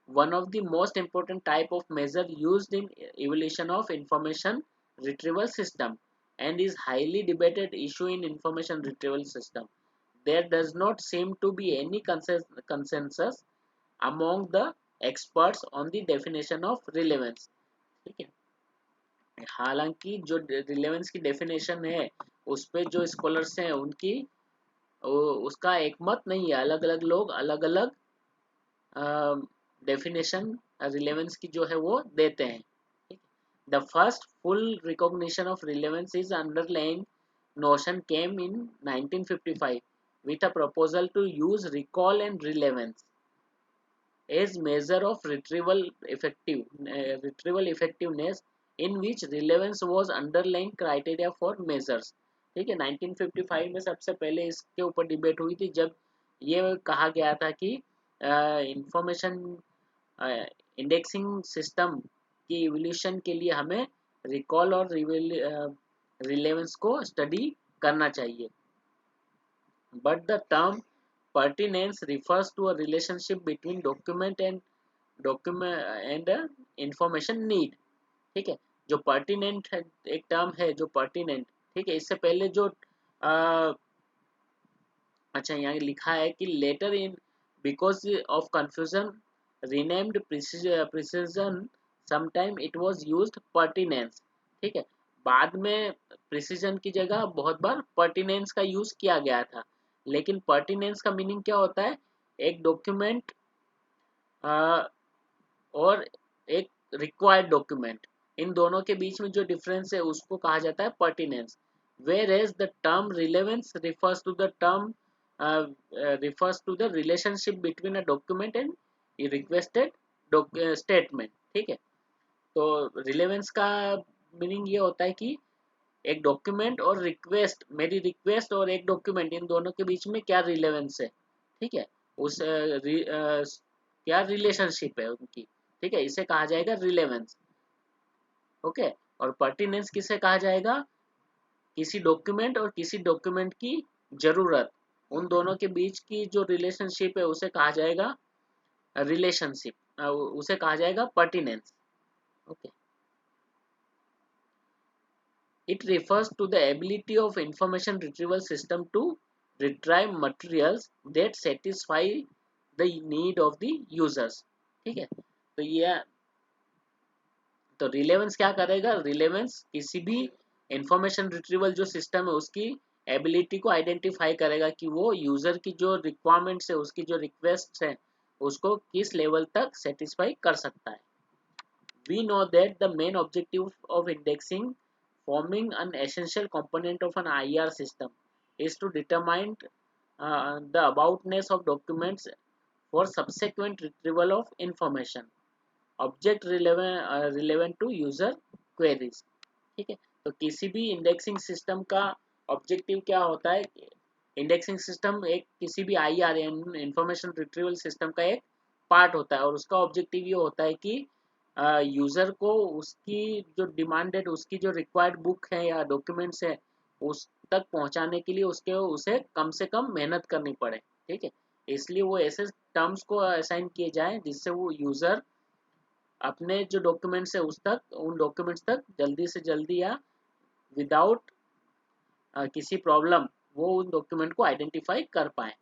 one of the most important type of measure used in evaluation of information retrieval system and is highly debated issue in information retrieval system. There does not seem to be any consensus among the experts on the definition of relevance. ठीक है, हालांकि जो relevance की definition है उस पे जो scholars हैं उनकी उसका एक मत नहीं है. अलग अलग लोग अलग अलग डेफिनेशन रिलेवेंस की जो है वो देते हैं. The first full recognition of relevance is underlying notion came in 1955 with a proposal to use recall and relevance as measure of retrieval effectiveness in which relevance was underlying criteria for measures. ठीक है, 1955 में सबसे पहले इसके ऊपर debate हुई थी जब ये कहा गया था कि इंफॉर्मेशन इंडेक्सिंग सिस्टम की इवोल्यूशन के लिए हमें रिकॉल और रिलेवेंस को स्टडी करना चाहिए. But the term pertinence refers to a relationship between document and information need. ठीक है, जो pertinent है एक टर्म है जो pertinent. ठीक है, इससे पहले जो अच्छा यहाँ लिखा है कि later in because of confusion renamed precision sometime it was used pertinence. ठीक है, बाद में प्रिसीजन की जगह बहुत बार पर्टिनेंस का यूज किया गया था. लेकिन पर्टिनेंस का मीनिंग क्या होता है, एक डॉक्यूमेंट और एक रिक्वायर्ड डॉक्यूमेंट, इन दोनों के बीच में जो डिफरेंस है उसको कहा जाता है pertinence. Whereas the term relevance refers to the relationship between a document and a requested statement. ठीक है, तो रिलेवेंस का मीनिंग ये होता है कि एक डॉक्यूमेंट और रिक्वेस्ट, मेरी रिक्वेस्ट और एक डॉक्यूमेंट, इन दोनों के बीच में क्या रिलेवेंस है. ठीक है, उस क्या रिलेशनशिप है उनकी. ठीक है, इसे कहा जाएगा रिलेवेंस. ओके, और पर्टिनेंस किसे कहा जाएगा, किसी डॉक्यूमेंट और किसी डॉक्यूमेंट की जरूरत, उन दोनों के बीच की जो रिलेशनशिप है उसे कहा जाएगा रिलेशनशिप, उसे कहा जाएगा pertinence. Okay, it refers to the ability of information retrieval system to retrieve materials that satisfy the need of the users. ठीक है, तो ये, तो रिलेवेंस क्या करेगा, रिलेवेंस किसी भी इंफॉर्मेशन रिट्रीवल जो सिस्टम है उसकी एबिलिटी को आइडेंटिफाई करेगा कि वो यूजर की जो रिक्वायरमेंट्स है, उसकी जो रिक्वेस्ट है, उसको किस लेवल तक सेटिस्फाई कर सकता है. We know that the main objective of indexing, forming an essential component of an IR system, is to determine the aboutness of documents for subsequent retrieval of information, object relevant to user queries. ठीक है, तो किसी भी indexing system का objective क्या होता है. Indexing system एक किसी भी आईआर इंफॉर्मेशन रिट्रीवल सिस्टम का एक पार्ट होता है, और उसका ऑब्जेक्टिव ये होता है कि यूजर को उसकी जो डिमांडेड, उसकी जो रिक्वायर्ड बुक है या डॉक्यूमेंट्स है उस तक पहुंचाने के लिए उसके उसे कम से कम मेहनत करनी पड़े. ठीक है, इसलिए वो ऐसे टर्म्स को असाइन किए जाए जिससे वो यूजर अपने जो डॉक्यूमेंट्स है उस तक, उन डॉक्यूमेंट्स तक जल्दी से जल्दी या विदाउट किसी प्रॉब्लम वो उन डॉक्यूमेंट को आइडेंटिफाई कर पाए.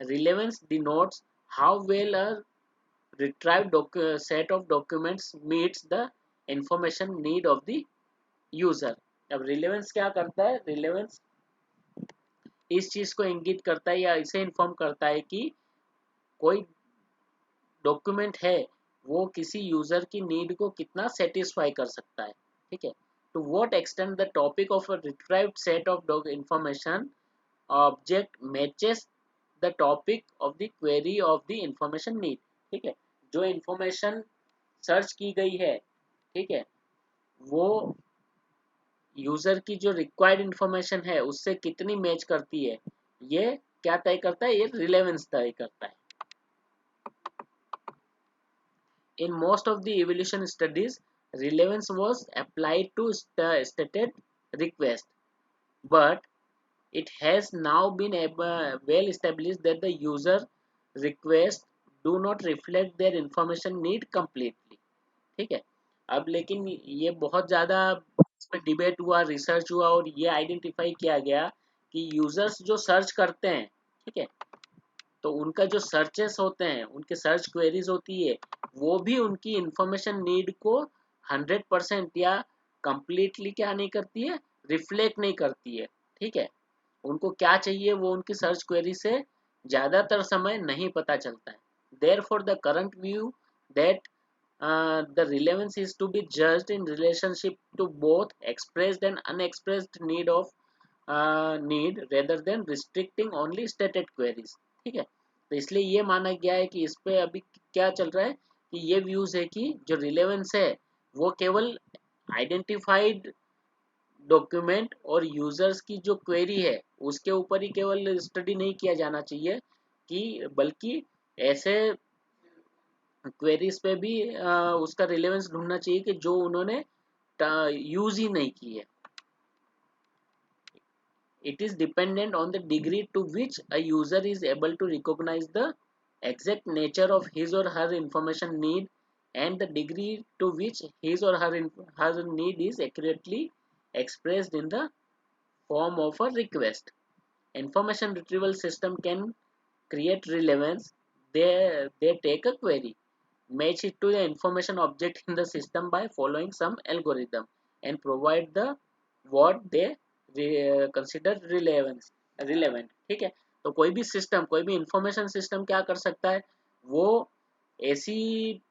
Relevance denotes how well a retrieved set of documents meets the information need of the user. अब रिलेवेंस क्या करता है, रिलेवेंस इस चीज को इंगित करता है या इसे इन्फॉर्म करता है कि कोई डॉक्यूमेंट है वो किसी यूजर की नीड को कितना सेटिस्फाई कर सकता है. ठीक है, to what extent the topic of a retrieved set of information object matches the topic of the query of the information need. ठीक है, जो इंफॉर्मेशन सर्च की गई है, ठीक है, वो यूजर की जो रिक्वायर्ड इंफॉर्मेशन है उससे कितनी मैच करती है, ये क्या तय करता है, ये रिलेवेंस तय करता है. In most of the evolution studies, relevance was applied to stated request, but it has now been well established that the user requests do not reflect their information need completely. ठीक है, अब लेकिन ये बहुत ज़्यादा इसमें डिबेट हुआ, research हुआ और ये आइडेंटिफाई किया गया कि यूजर्स जो सर्च करते हैं, ठीक है, तो उनका जो सर्चेस होते हैं, उनके सर्च क्वेरीज होती है, वो भी उनकी इंफॉर्मेशन नीड को 100% या कंप्लीटली क्या नहीं करती है, रिफ्लेक्ट नहीं करती है. ठीक है, उनको क्या चाहिए वो उनकी सर्च क्वेरी से ज़्यादातर समय नहीं पता चलता है. Therefore, the current view that the relevance is to be judged in relationship to both expressed and unexpressed need rather than restricting only stated queries. ठीक है, तो इसलिए ये माना गया है कि इस पे अभी क्या चल रहा है कि ये व्यूज है कि जो रिलेवेंस है वो केवल आइडेंटिफाइड डॉक्यूमेंट और यूजर्स की जो क्वेरी है उसके ऊपर ही केवल स्टडी नहीं किया जाना चाहिए, कि बल्कि ऐसे क्वेरीज पे भी उसका रिलेवेंस ढूंढना चाहिए कि जो उन्होंने यूज ही नहीं की है. It is dependent on the degree to which a user is able to recognize the exact nature of his or her information need and the degree to which his or her need is accurately expressed in the form of a request. Information retrieval system can create relevance. They take a query, match it to the information object in the system by following some algorithm, and provide the what they consider relevant. ठीक है, तो कोई भी system, कोई भी information system क्या कर सकता है, वो ऐसी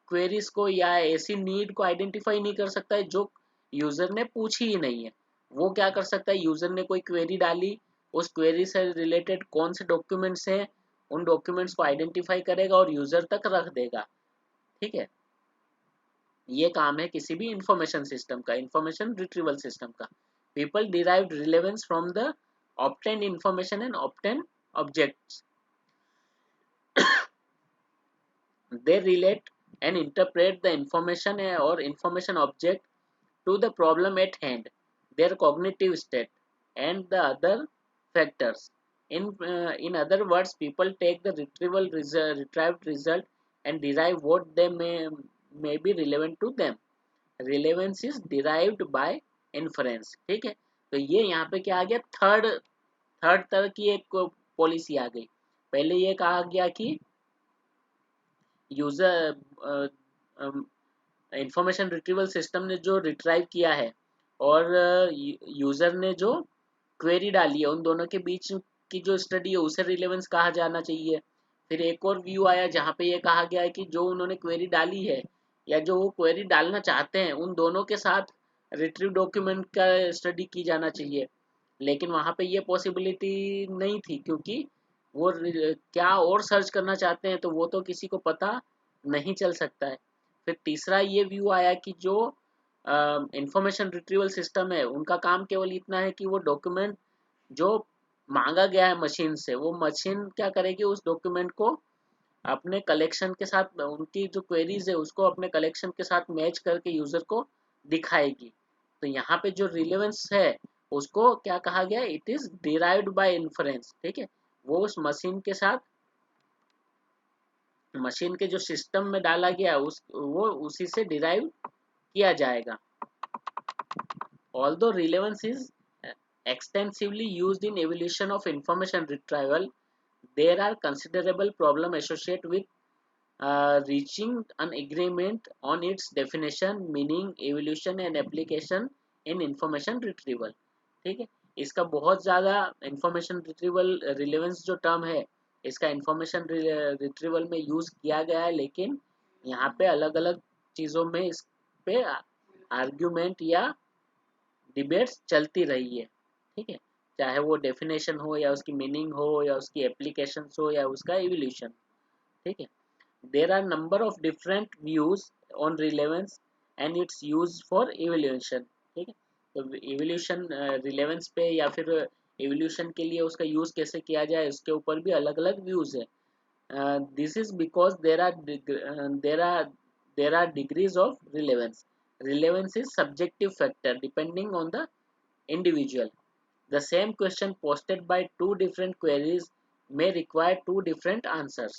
क्वेरीज को या ऐसी नीड को आइडेंटिफाई नहीं कर सकता है जो यूजर ने पूछी ही नहीं है। वो क्या कर सकता है, यूजर ने कोई क्वेरी डाली, उस क्वेरी से रिलेटेड कौन से डॉक्यूमेंट्स हैं, उन डॉक्यूमेंट्स को आइडेंटिफाई करेगा और यूजर तक रख देगा। ठीक है, ये काम है किसी भी इंफॉर्मेशन सिस्टम का, इंफॉर्मेशन रिट्रीवल सिस्टम का। People derived relevance from the obtained information and obtained objects. They relate and interpret the information or information object to the problem at hand, their cognitive state, and the other factors. In other words, people take the retrieved result and derive what they may be relevant to them. Relevance is derived by inference. ठीक है, तो ये यहाँ पे क्या आ गया, third तरह की एक पॉलिसी आ गई। पहले ये कहा गया कि यूजर इंफॉर्मेशन रिट्रीवल सिस्टम ने जो रिट्राइव किया है और यूजर ने जो क्वेरी डाली है, उन दोनों के बीच की जो स्टडी है उसे रिलेवेंस कहा जाना चाहिए। फिर एक और व्यू आया जहाँ पे ये कहा गया है कि जो उन्होंने क्वेरी डाली है या जो वो क्वेरी डालना चाहते हैं, उन दोनों के साथ रिट्रीव डॉक्यूमेंट का स्टडी की जाना चाहिए। लेकिन वहाँ पे ये पॉसिबिलिटी नहीं थी, क्योंकि वो क्या और सर्च करना चाहते हैं तो वो तो किसी को पता नहीं चल सकता है। फिर तीसरा ये व्यू आया कि जो इंफॉर्मेशन रिट्रीवल सिस्टम है उनका काम केवल इतना है कि वो डॉक्यूमेंट जो मांगा गया है मशीन से, वो मशीन क्या करेगी, उस डॉक्यूमेंट को अपने कलेक्शन के साथ, उनकी जो क्वेरीज है उसको अपने कलेक्शन के साथ मैच करके यूजर को दिखाएगी। तो यहाँ पे जो रिलेवेंस है उसको क्या कहा गया, it is derived bye inference. ठीक है, वो उस मशीन के साथ, मशीन के जो सिस्टम में डाला गया वो उसी से डिराइव किया जाएगा। Although relevance is extensively used in evolution of information retrieval, there are considerable problems associated with reaching an agreement on its definition, meaning, evolution and application in information retrieval. ठीक है, इसका बहुत ज़्यादा इंफॉर्मेशन रिट्रीवल रिलेवेंस जो term है इसका information retrieval में use किया गया है, लेकिन यहाँ पे अलग अलग चीज़ों में इस पे आर्ग्यूमेंट या डिबेट्स चलती रही है। ठीक है, चाहे वो डेफिनेशन हो या उसकी मीनिंग हो या उसकी एप्लीकेशन हो या उसका एवोल्यूशन। ठीक है, there are number of different views on relevance and its use for evolution. ठीक है, तो एवोल्यूशन रिलेवेंस पे या फिर एवोल्यूशन के लिए उसका यूज कैसे किया जाए उसके ऊपर भी अलग अलग व्यूज है। This is because there are degrees of relevance. Relevance is subjective factor depending on the individual. The same question posted by two different queries may require two different answers.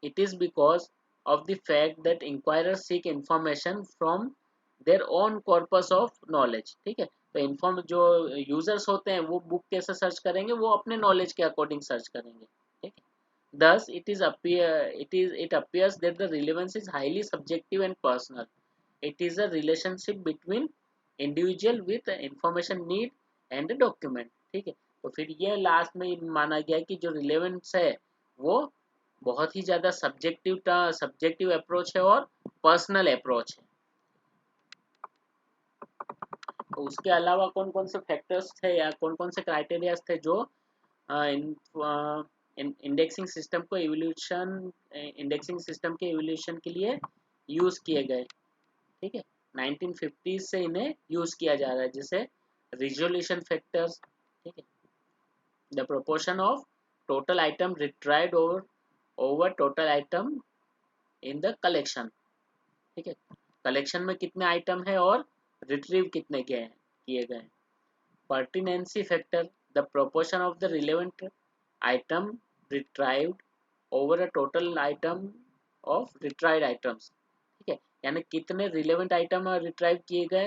It is because of the fact that inquirers seek information from their own corpus of knowledge. ठीक है, तो inform जो users होते हैं वो book कैसे search करेंगे, वो अपने नॉलेज के अकॉर्डिंग सर्च करेंगे। ठीक है, thus it appears that the relevance is highly subjective and personal. It is a relationship between individual with information need and a document. ठीक है, तो फिर ये लास्ट में माना गया कि जो रिलेवेंस है वो बहुत ही ज़्यादा सब्जेक्टिव अप्रोच है और पर्सनल अप्रोच है। तो उसके अलावा कौन कौन से फैक्टर्स थे या कौन कौन से क्राइटेरियाज थे जो इंडेक्सिंग सिस्टम को इंडेक्सिंग सिस्टम के एवोल्यूशन के लिए यूज़ किए गए। ठीक है, 1950 से इन्हें यूज़ किया जा रहा है, जैसे रिजोल्यूशन फैक्टर्स। ठीक है, the proportion of total item retrieved over total item in the collection. ठीक है, कलेक्शन में कितने आइटम है और रिट्रीव कितने किए गए। Pertinency factor, the proportion of the relevant item retrieved over a total item of retrieved items. ठीक है, यानी कितने रिलेवेंट आइटम रिट्राइव किए गए,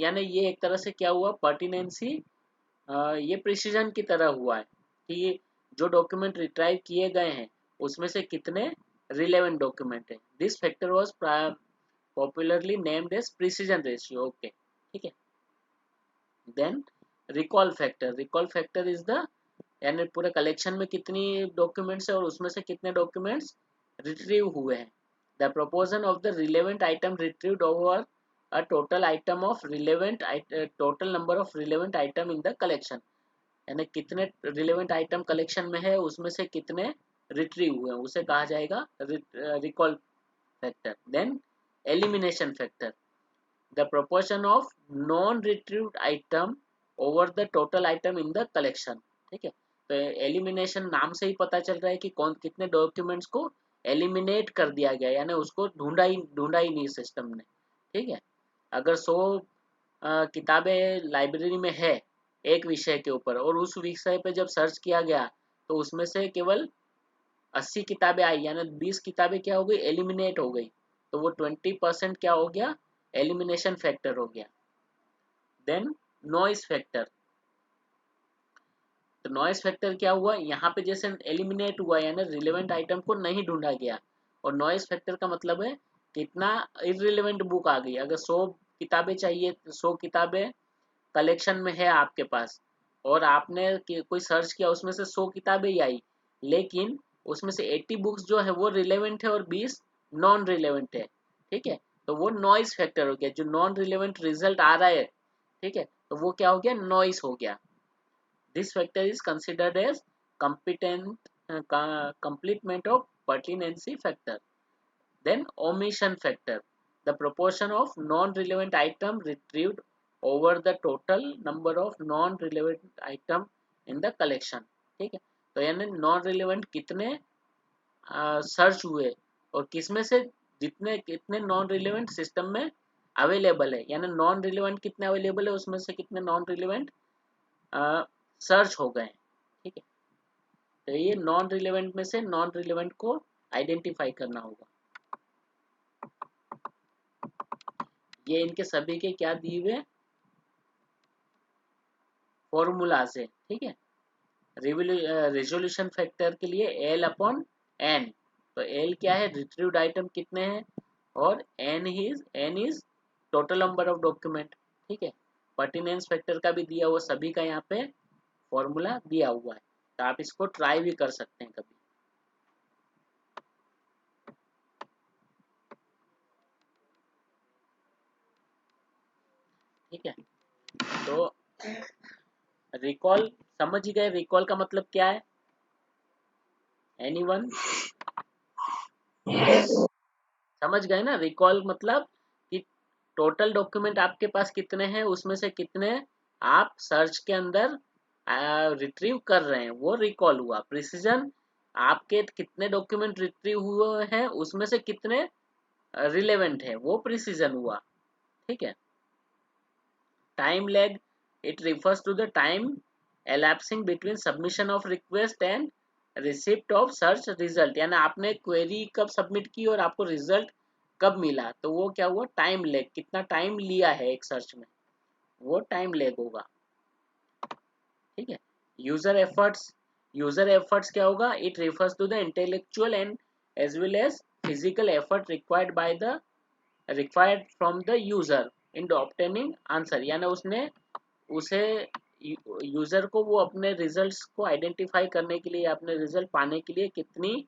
यानी ये एक तरह से क्या हुआ, पर्टिनेंसी ये प्रिसीजन की तरह हुआ है कि जो डॉक्यूमेंट रिट्राइव किए गए हैं उसमें से कितने रिलेवेंट डॉक्यूमेंट है। This factor was popularly named as precision ratio. Okay, ठीक है। Then recall factor is the, यानी पूरे कलेक्शन में कितनी डॉक्यूमेंट्स है और उसमें से कितने डॉक्यूमेंट्स रिट्रीव हुए हैं। The proportion of the relevant item retrieved over a total item of relevant total number of relevant item in the collection, यानी कितने रिलेवेंट आइटम कलेक्शन में है उसमें से कितने रिट्रीव हुए हैं उसे कहा जाएगा recall factor. Then elimination factor, the proportion of non retrieved item over the total item in the collection. ठीक है, तो एलिमिनेशन नाम से ही पता चल रहा है कि कौन कितने डॉक्यूमेंट्स को एलिमिनेट कर दिया गया, यानी उसको ढूंढा ही नहीं सिस्टम ने। ठीक है, अगर 100 किताबें लाइब्रेरी में है एक विषय के ऊपर और उस विषय पे जब सर्च किया गया तो उसमें से केवल 80 किताबें आई, यानी 20 किताबें क्या हो गई, एलिमिनेट हो गई, तो वो 20% क्या हो गया, एलिमिनेशन फैक्टर हो गया। देन नॉइस फैक्टर, तो नॉइस फैक्टर क्या हुआ, यहाँ पे जैसे एलिमिनेट हुआ यानी रिलेवेंट आइटम को नहीं ढूंढा गया, और नॉइस फैक्टर का मतलब है कितना इररिलेवेंट बुक आ गई। अगर 100 किताबें चाहिए, 100 किताबें कलेक्शन में है आपके पास और आपने कोई सर्च किया उसमें से 100 किताबें ही आई, लेकिन उसमें से 80 बुक्स जो है वो रिलेवेंट है और 20 नॉन रिलेवेंट है। ठीक है, तो वो नॉइस फैक्टर हो गया, जो नॉन रिलेवेंट रिजल्ट आ रहा है। ठीक है, तो वो क्या हो गया, नॉइस हो गया। This factor is considered as competent complement of pertinency factor. Then omission factor, the proportion of non-relevant item retrieved over the total number of non-relevant item in the collection. ठीक है, तो यानी नॉन रिलेवेंट कितने search हुए और किसमें से जितने कितने नॉन रिलेवेंट सिस्टम में अवेलेबल है, यानी नॉन रिलेवेंट कितने अवेलेबल है उसमें से कितने नॉन रिलेवेंट सर्च हो गए। ठीक है, तो ये नॉन रिलेवेंट में से नॉन रिलेवेंट को आइडेंटिफाई करना होगा। ये इनके सभी के क्या दिए हुए फॉर्मूला से। ठीक है, रेजोल्यूशन फैक्टर के लिए एल अपॉन एन, तो एल क्या है, रिट्रीव्ड आइटम कितने हैं, और N is total number of document. ठीक है, पर्टिनेंस फैक्टर का भी दिया हुआ, सभी का यहाँ पे फॉर्मूला दिया हुआ है, तो आप इसको ट्राई भी कर सकते हैं कभी। ठीक है, तो रिकॉल समझ ही गए, रिकॉल का मतलब क्या है, एनीवन समझ गए ना। रिकॉल मतलब कि टोटल डॉक्यूमेंट आपके पास कितने हैं उसमें से कितने आप सर्च के अंदर रिट्रीव कर रहे हैं, वो रिकॉल हुआ। प्रिसीजन, आपके कितने डॉक्यूमेंट रिट्रीव हुए हैं उसमें से कितने रिलेवेंट है, वो प्रिसीजन हुआ। ठीक है, time lag, it refers to the time elapsing between submission of request and receipt of search result, यानी आपने क्वेरी कब सबमिट की और आपको रिजल्ट कब मिला, तो वो क्या हुआ, टाइम लेग, कितना टाइम लिया है एक सर्च में, वो टाइम लेग होगा। ठीक है, यूजर एफर्ट्स, यूजर एफर्ट्स क्या होगा, it refers to the intellectual and as well as physical effort required from the user in obtaining answer, यानी उसने उसे यूजर को वो अपने रिजल्ट्स को आइडेंटिफाई करने के लिए, अपने रिजल्ट पाने के लिए कितनी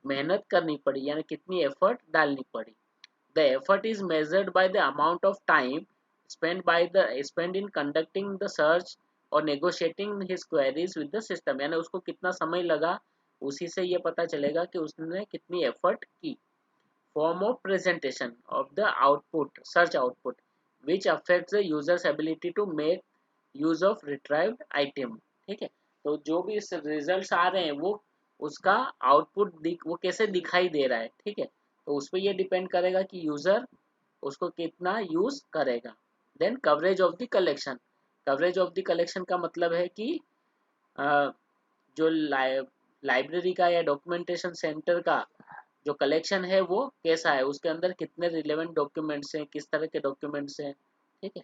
मेहनत करनी पड़ी, यानी कितनी एफर्ट डालनी पड़ी। The effort is measured by the amount of time spend in conducting the search और negotiating his queries with the system, यानी उसको कितना समय लगा, उसी से ये पता चलेगा कि उसने कितनी एफर्ट की। Form of presentation of the output, search output, which affects the user's ability to make use of retrieved item। ठीक है, तो जो भी रिजल्ट्स आ रहे हैं वो उसका आउटपुट वो कैसे दिखाई दे रहा है। ठीक है, तो उस पर ये डिपेंड करेगा कि यूजर उसको कितना यूज करेगा। Then coverage of the collection, coverage of the collection का मतलब है कि जो लाइब्रेरी का या डॉक्यूमेंटेशन सेंटर का जो कलेक्शन है वो कैसा है, उसके अंदर कितने रिलेवेंट डॉक्यूमेंट्स हैं, किस तरह के डॉक्यूमेंट्स हैं। ठीक है,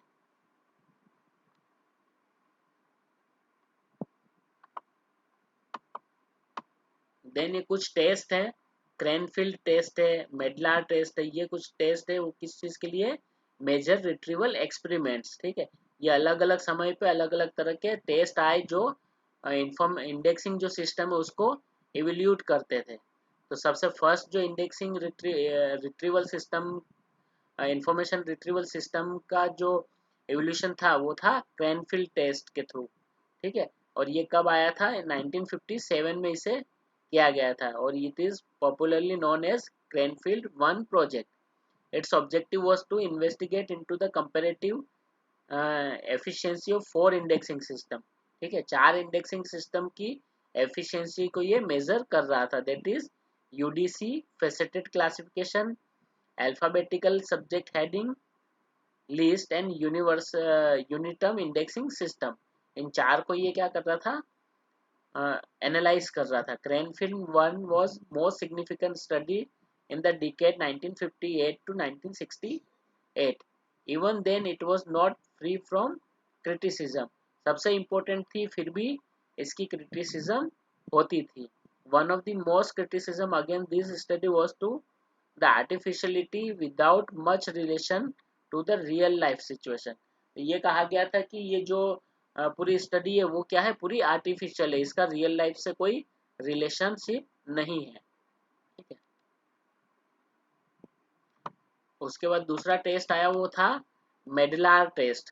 देन ये कुछ टेस्ट हैं, क्रैनफील्ड टेस्ट है, मेडलार टेस्ट है, ये कुछ टेस्ट है, वो किस चीज़ के लिए, मेजर रिट्रीवल एक्सपेरिमेंट्स। ठीक है, ये अलग अलग समय पे अलग अलग तरह के टेस्ट आए जो इंफॉर्म इंडेक्सिंग जो सिस्टम है उसको इवेल्यूट करते थे। तो सबसे फर्स्ट जो indexing retrieval system, information retrieval system का जो एवोल्यूशन था वो था क्रैनफील्ड टेस्ट के थ्रू। ठीक है, और ये कब आया था? 1957 में इसे किया गया था, और it is popularly known as Cranfield one project. Its objective was to investigate into the comparative efficiency of 4 indexing system. ठीक है, 4 इंडेक्सिंग सिस्टम की एफिशिएंसी को ये मेजर कर रहा था, that is UDC, faceted classification, alphabetical subject heading list and uniterm indexing system. इन चार को ये क्या कर रहा था? एनालाइज कर रहा था। Cranfield one was most significant study in the decade 1958 to 1968। Even then it was not free from criticism. सबसे इम्पोर्टेंट थी, फिर भी इसकी क्रिटिसिज्म होती थी। One of the most criticism against this study was to the artificiality without much relation to the real life situation। ये कहा गया था कि ये जो पूरी स्टडी है वो क्या है, पूरी आर्टिफिशियल है, इसका रियल लाइफ से कोई रिलेशनशिप नहीं है। ठीक है, उसके बाद दूसरा टेस्ट आया, वो था मेडलार टेस्ट।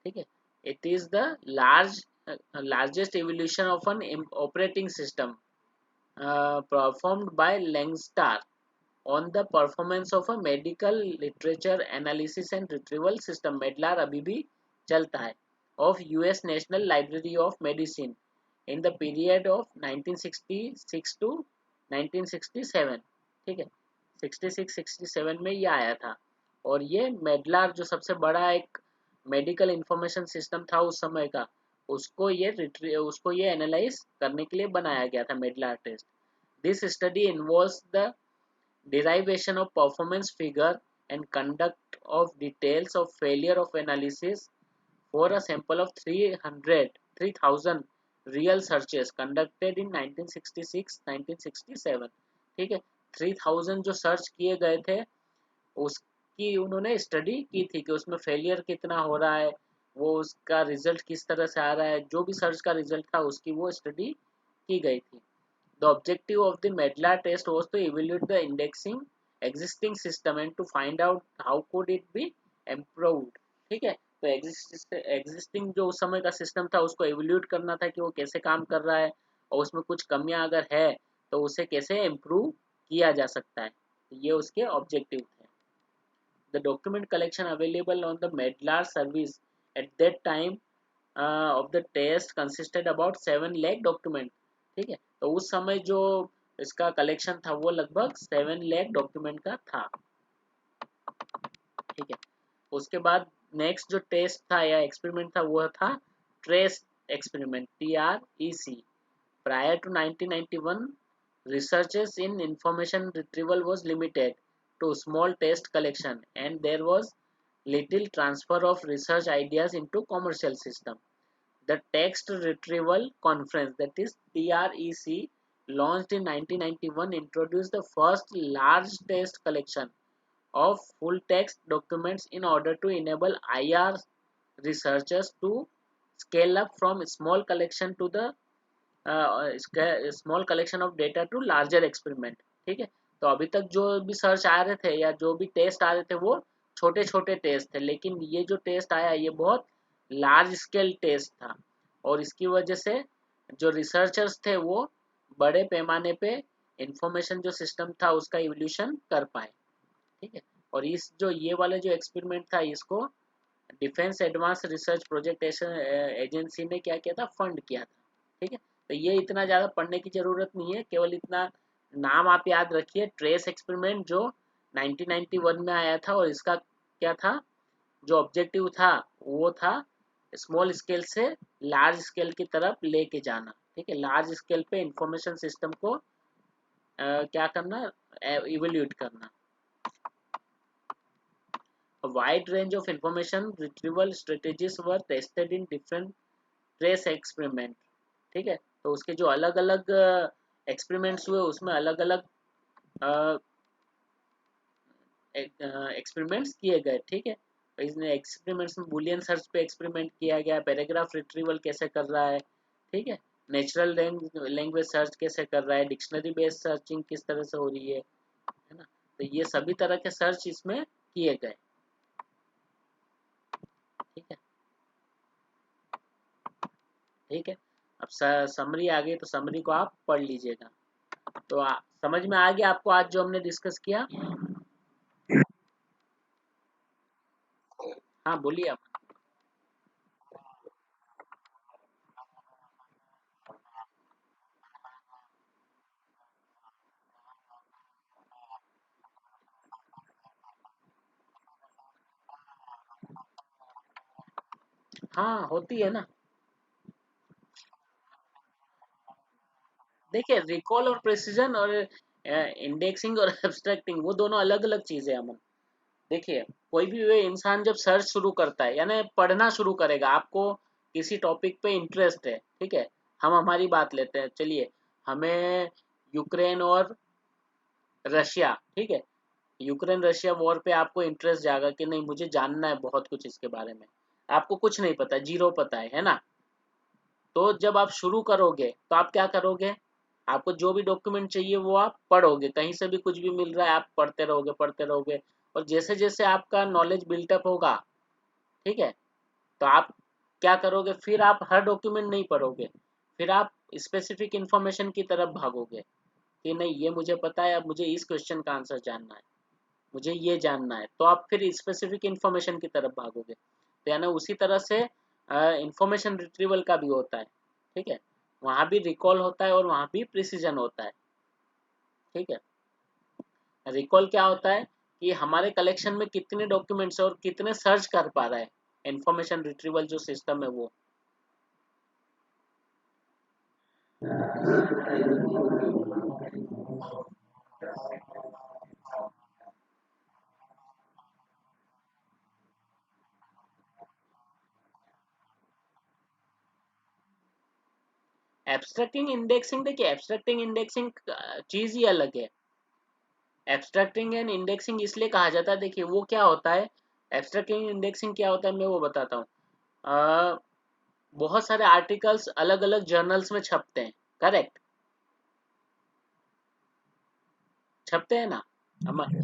ठीक है, it is the largest evolution of an operating system performed by Lancaster on the performance of a medical literature analysis and retrieval system। मेडलार अभी भी चलता है, of US National Library of Medicine in the period of 1966 to 1967। ठीक है, 66-67 में ये आया था, और ये मेडलार जो सबसे बड़ा एक मेडिकल इंफॉर्मेशन सिस्टम था उस समय का, उसको ये एनालाइज करने के लिए बनाया गया था MEDLARS test. This study involves the derivation of performance figure and conduct of details of failure of analysis for a sample of 3,000 real searches conducted in 1966-1967। ठीक है, 3000 जो सर्च किए गए थे उसकी उन्होंने स्टडी की थी कि उसमें फेलियर कितना हो रहा है, वो उसका रिजल्ट किस तरह से आ रहा है, जो भी सर्च का रिजल्ट था उसकी वो स्टडी की गई थी। The objective of the Medlar test was to evaluate the indexing existing system and to find out how could it be improved। ठीक है, तो existing जो उस समय का सिस्टम था उसको evaluate करना था कि वो कैसे काम कर रहा है, और उसमें कुछ कमियां अगर है तो उसे कैसे improve किया जा सकता है, ये उसके ऑब्जेक्टिव थे। The document collection available on the Medlar service at that time of the test consisted about 7 lakh document। ठीक है, तो उस समय जो इसका कलेक्शन था वो लगभग 7 लाख डॉक्यूमेंट का था। ठीक है, उसके बाद नेक्स्ट जो टेस्ट था या एक्सपेरिमेंट था वो था TREC experiment, TREC। Prior to 1991 researches in information retrieval was limited to small test collection and there was little transfer of research ideas into commercial system। The Text Retrieval Conference, that is TREC, launched in 1991, introduced the first large text collection of full text documents in order to enable IR researchers to scale up from small collection to the small collection of data to larger experiment. ठीक है, तो अभी तक जो भी search आ रहे थे या जो भी टेस्ट आ रहे थे वो छोटे छोटे टेस्ट थे, लेकिन ये जो टेस्ट आया ये बहुत लार्ज स्केल टेस्ट था, और इसकी वजह से जो रिसर्चर्स थे वो बड़े पैमाने पे इंफॉर्मेशन जो सिस्टम था उसका इवोल्यूशन कर पाए। ठीक है, और इस जो ये वाला जो एक्सपेरिमेंट था इसको defence advance research project agency ने क्या किया था, फंड किया था। ठीक है, तो ये इतना ज़्यादा पढ़ने की ज़रूरत नहीं है, केवल इतना नाम आप याद रखिए, ट्रेस एक्सपेरिमेंट जो 1991 में आया था, और इसका क्या था जो ऑब्जेक्टिव था, वो था स्मॉल स्केल से लार्ज स्केल की तरफ लेके जाना। ठीक है, लार्ज स्केल पे इंफॉर्मेशन सिस्टम को क्या करना, इवेल्यूट करना। A wide range of information retrieval strategies were tested in different trace experiment. ठीक है, तो उसके जो अलग अलग एक्सपेरिमेंट्स हुए उसमें अलग अलग एक्सपेरिमेंट्स किए गए। ठीक है, इसने एक्सपेरिमेंट्स में बुलियन सर्च पे एक्सपेरिमेंट किया गया, पैराग्राफ रिट्रीवल कैसे कर रहा है। ठीक है, नेचुरल लैंग्वेज सर्च कैसे कर रहा है, डिक्शनरी बेस्ड सर्चिंग किस तरह से हो रही है ना। तो ये सभी तरह के सर्च इसमें किए गए। ठीक है, ठीक है। अब समरी आ गई, तो समरी को आप पढ़ लीजिएगा। तो समझ में आ गया आपको आज जो हमने डिस्कस किया। हाँ बोलिए आप। हाँ होती है ना। देखिए रिकॉल और प्रिसीजन और इंडेक्सिंग और एब्स्ट्रैक्टिंग वो दोनों अलग अलग चीजें हैं अमन। देखिए कोई भी वे इंसान जब सर्च शुरू करता है यानी पढ़ना शुरू करेगा, आपको किसी टॉपिक पे इंटरेस्ट है, ठीक है। हम हमारी बात लेते हैं, चलिए। हमें यूक्रेन और रशिया, ठीक है, यूक्रेन रशिया वॉर पे आपको इंटरेस्ट जागा कि नहीं मुझे जानना है बहुत कुछ इसके बारे में। आपको कुछ नहीं पता, जीरो पता है ना। तो जब आप शुरू करोगे तो आप क्या करोगे, आपको जो भी डॉक्यूमेंट चाहिए वो आप पढ़ोगे, कहीं से भी कुछ भी मिल रहा है आप पढ़ते रहोगे पढ़ते रहोगे। और जैसे जैसे आपका नॉलेज बिल्टअप होगा, ठीक है, तो आप क्या करोगे, फिर आप हर डॉक्यूमेंट नहीं पढ़ोगे, फिर आप स्पेसिफिक इंफॉर्मेशन की तरफ भागोगे कि नहीं ये मुझे पता है, अब मुझे इस क्वेश्चन का आंसर जानना है, मुझे ये जानना है, तो आप फिर स्पेसिफिक इंफॉर्मेशन की तरफ भागोगे। तो यानी उसी तरह से इंफॉर्मेशन रिट्रीवल का भी होता है, ठीक है। वहाँ भी रिकॉल होता है और वहाँ भी प्रिसीजन होता है, ठीक है। रिकॉल क्या होता है कि हमारे कलेक्शन में कितने डॉक्यूमेंट्स है और कितने सर्च कर पा रहा है, इंफॉर्मेशन रिट्रीवल जो सिस्टम है वो। एब्स्ट्रैक्टिंग इंडेक्सिंग, देखिए एब्स्ट्रैक्टिंग इंडेक्सिंग चीज ही अलग है। एब्स्ट्रैक्टिंग एंड इंडेक्सिंग इसलिए कहा जाता है, देखिए वो क्या होता है, एब्स्ट्रैक्टिंग इंडेक्सिंग क्या होता है मैं वो बताता हूँ। बहुत सारे आर्टिकल्स अलग अलग जर्नल्स में छपते हैं, करेक्ट, छपते हैं ना अमन,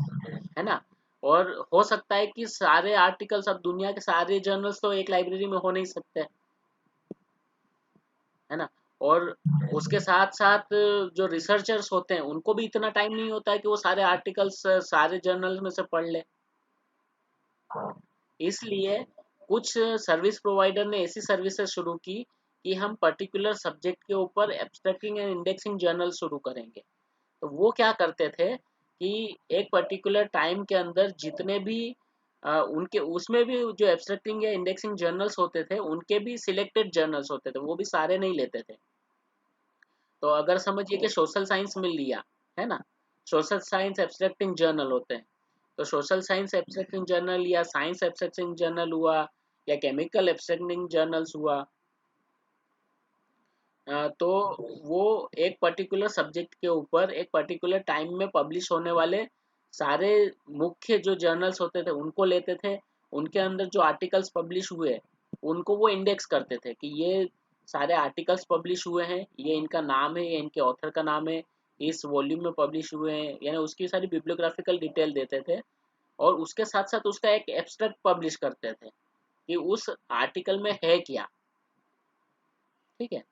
है ना। और हो सकता है कि सारे आर्टिकल्स, अब दुनिया के सारे जर्नल्स तो एक लाइब्रेरी में हो नहीं सकते, है ना। और उसके साथ साथ जो रिसर्चर्स होते हैं उनको भी इतना टाइम नहीं होता है कि वो सारे आर्टिकल्स सारे जर्नल्स में से पढ़ ले। इसलिए कुछ सर्विस प्रोवाइडर ने ऐसी सर्विसेज शुरू की कि हम पर्टिकुलर सब्जेक्ट के ऊपर एब्स्ट्रैक्टिंग एंड इंडेक्सिंग जर्नल शुरू करेंगे। तो वो क्या करते थे कि एक पर्टिकुलर टाइम के अंदर जितने भी उनके उसमें भी जो एब्स्ट्रैक्टिंग या इंडेक्सिंग जर्नल्स होते थे उनके भी सिलेक्टेड जर्नल्स होते थे, वो भी सारे नहीं लेते थे। तो अगर समझिए कि सोशल साइंस में लिया, है ना, सोशल साइंस एब्स्ट्रैक्टिंग जर्नल होते हैं, तो सोशल साइंस एब्स्ट्रैक्टिंग जर्नल या साइंस एब्स्ट्रैक्टिंग जर्नल हुआ या केमिकल एब्स्ट्रैक्टिंग जर्नल्स हुआ, तो वो एक पर्टिकुलर सब्जेक्ट के ऊपर एक पर्टिकुलर टाइम में पब्लिश होने वाले सारे मुख्य जो जर्नल्स होते थे उनको लेते थे। उनके अंदर जो आर्टिकल्स पब्लिश हुए उनको वो इंडेक्स करते थे कि ये सारे आर्टिकल्स पब्लिश हुए हैं, ये इनका नाम है, ये इनके ऑथर का नाम है, इस वॉल्यूम में पब्लिश हुए हैं, यानी उसकी सारी बिब्लियोग्राफिकल डिटेल देते थे। और उसके साथ साथ उसका एक एब्स्ट्रैक्ट पब्लिश करते थे कि उस आर्टिकल में है क्या, ठीक है।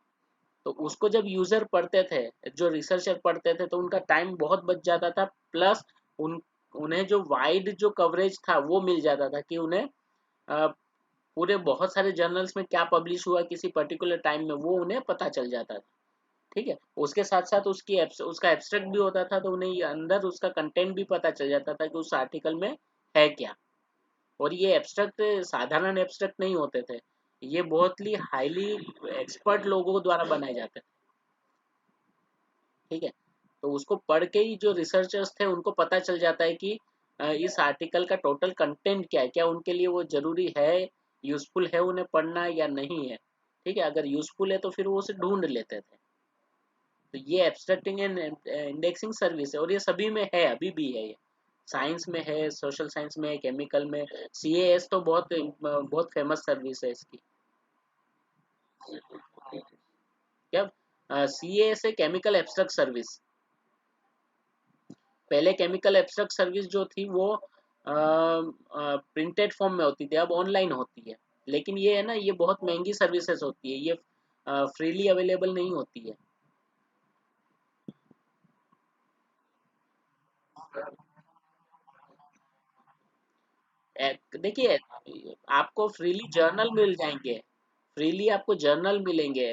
तो उसको जब यूजर पढ़ते थे, जो रिसर्चर पढ़ते थे, तो उनका टाइम बहुत बच जाता था, प्लस उन उन्हें जो वाइड जो कवरेज था वो मिल जाता था कि उन्हें अ, पूरे बहुत सारे जर्नल्स में क्या पब्लिश हुआ किसी पर्टिकुलर टाइम में वो उन्हें पता चल जाता था, ठीक है। उसके साथ साथ उसका एब्स्ट्रैक्ट भी होता था, तो उन्हें ये अंदर उसका कंटेंट भी पता चल जाता था कि उस आर्टिकल में है क्या। और ये एब्स्ट्रैक्ट साधारण एब्स्ट्रैक्ट नहीं होते थे, ये बहुत ही हाईली एक्सपर्ट लोगों द्वारा बनाए जाते थे, ठीक है। तो उसको पढ़ के ही जो रिसर्चर्स थे उनको पता चल जाता है कि इस आर्टिकल का टोटल कंटेंट क्या है, क्या उनके लिए वो जरूरी है, यूजफुल है उन्हें पढ़ना या नहीं है, ठीक है। अगर यूजफुल है तो फिर वो उसे ढूंढ लेते थे। तो ये एब्स्ट्रैक्टिंग एंड इंडेक्सिंग सर्विस है और ये सभी में है, अभी भी है ये। साइंस में है, सोशल साइंस में है, केमिकल में, सीएएस तो बहुत बहुत फेमस सर्विस है इसकी। क्या सीए से केमिकल एब्स्ट्रैक्ट सर्विस। पहले केमिकल एब्स्ट्रैक्ट सर्विस जो थी वो प्रिंटेड फॉर्म में होती थी, अब ऑनलाइन होती है। लेकिन ये है ना, ये बहुत महंगी सर्विसेज होती है, ये फ्रीली अवेलेबल नहीं होती है। देखिए, आपको फ्रीली जर्नल मिल जाएंगे, फ्रीली आपको जर्नल मिलेंगे,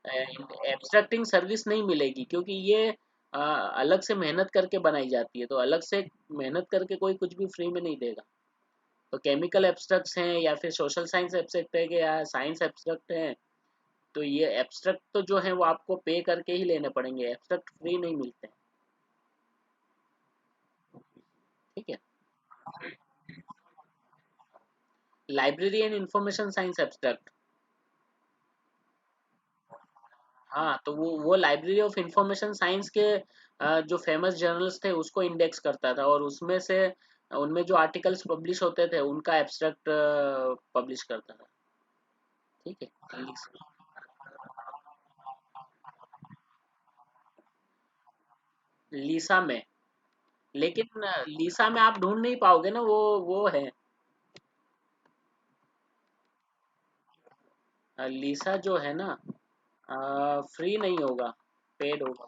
एब्स्ट्रैक्टिंग सर्विस नहीं मिलेगी, क्योंकि ये अलग से मेहनत करके बनाई जाती है, तो अलग से मेहनत करके कोई कुछ भी फ्री में नहीं देगा। तो केमिकल एब्स्ट्रैक्ट्स हैं या फिर सोशल साइंस एब्स्ट्रैक्ट है या साइंस एब्स्ट्रैक्ट है, तो ये एब्स्ट्रैक्ट तो जो है वो आपको पे करके ही लेने पड़ेंगे, एब्स्ट्रैक्ट फ्री नहीं मिलते हैं। ठीक है। Library and information science abstract. हाँ, तो वो लाइब्रेरी ऑफ इंफॉर्मेशन साइंस के जो फेमस जर्नल्स थे उसको इंडेक्स करता था, और उसमें से उनमें जो आर्टिकल्स पब्लिश होते थे उनका एब्स्ट्रैक्ट पब्लिश करता था। ठीक है। लीसा में, लेकिन लीसा में आप ढूंढ नहीं पाओगे ना, वो है, लीसा जो है ना, फ्री नहीं होगा, पेड होगा।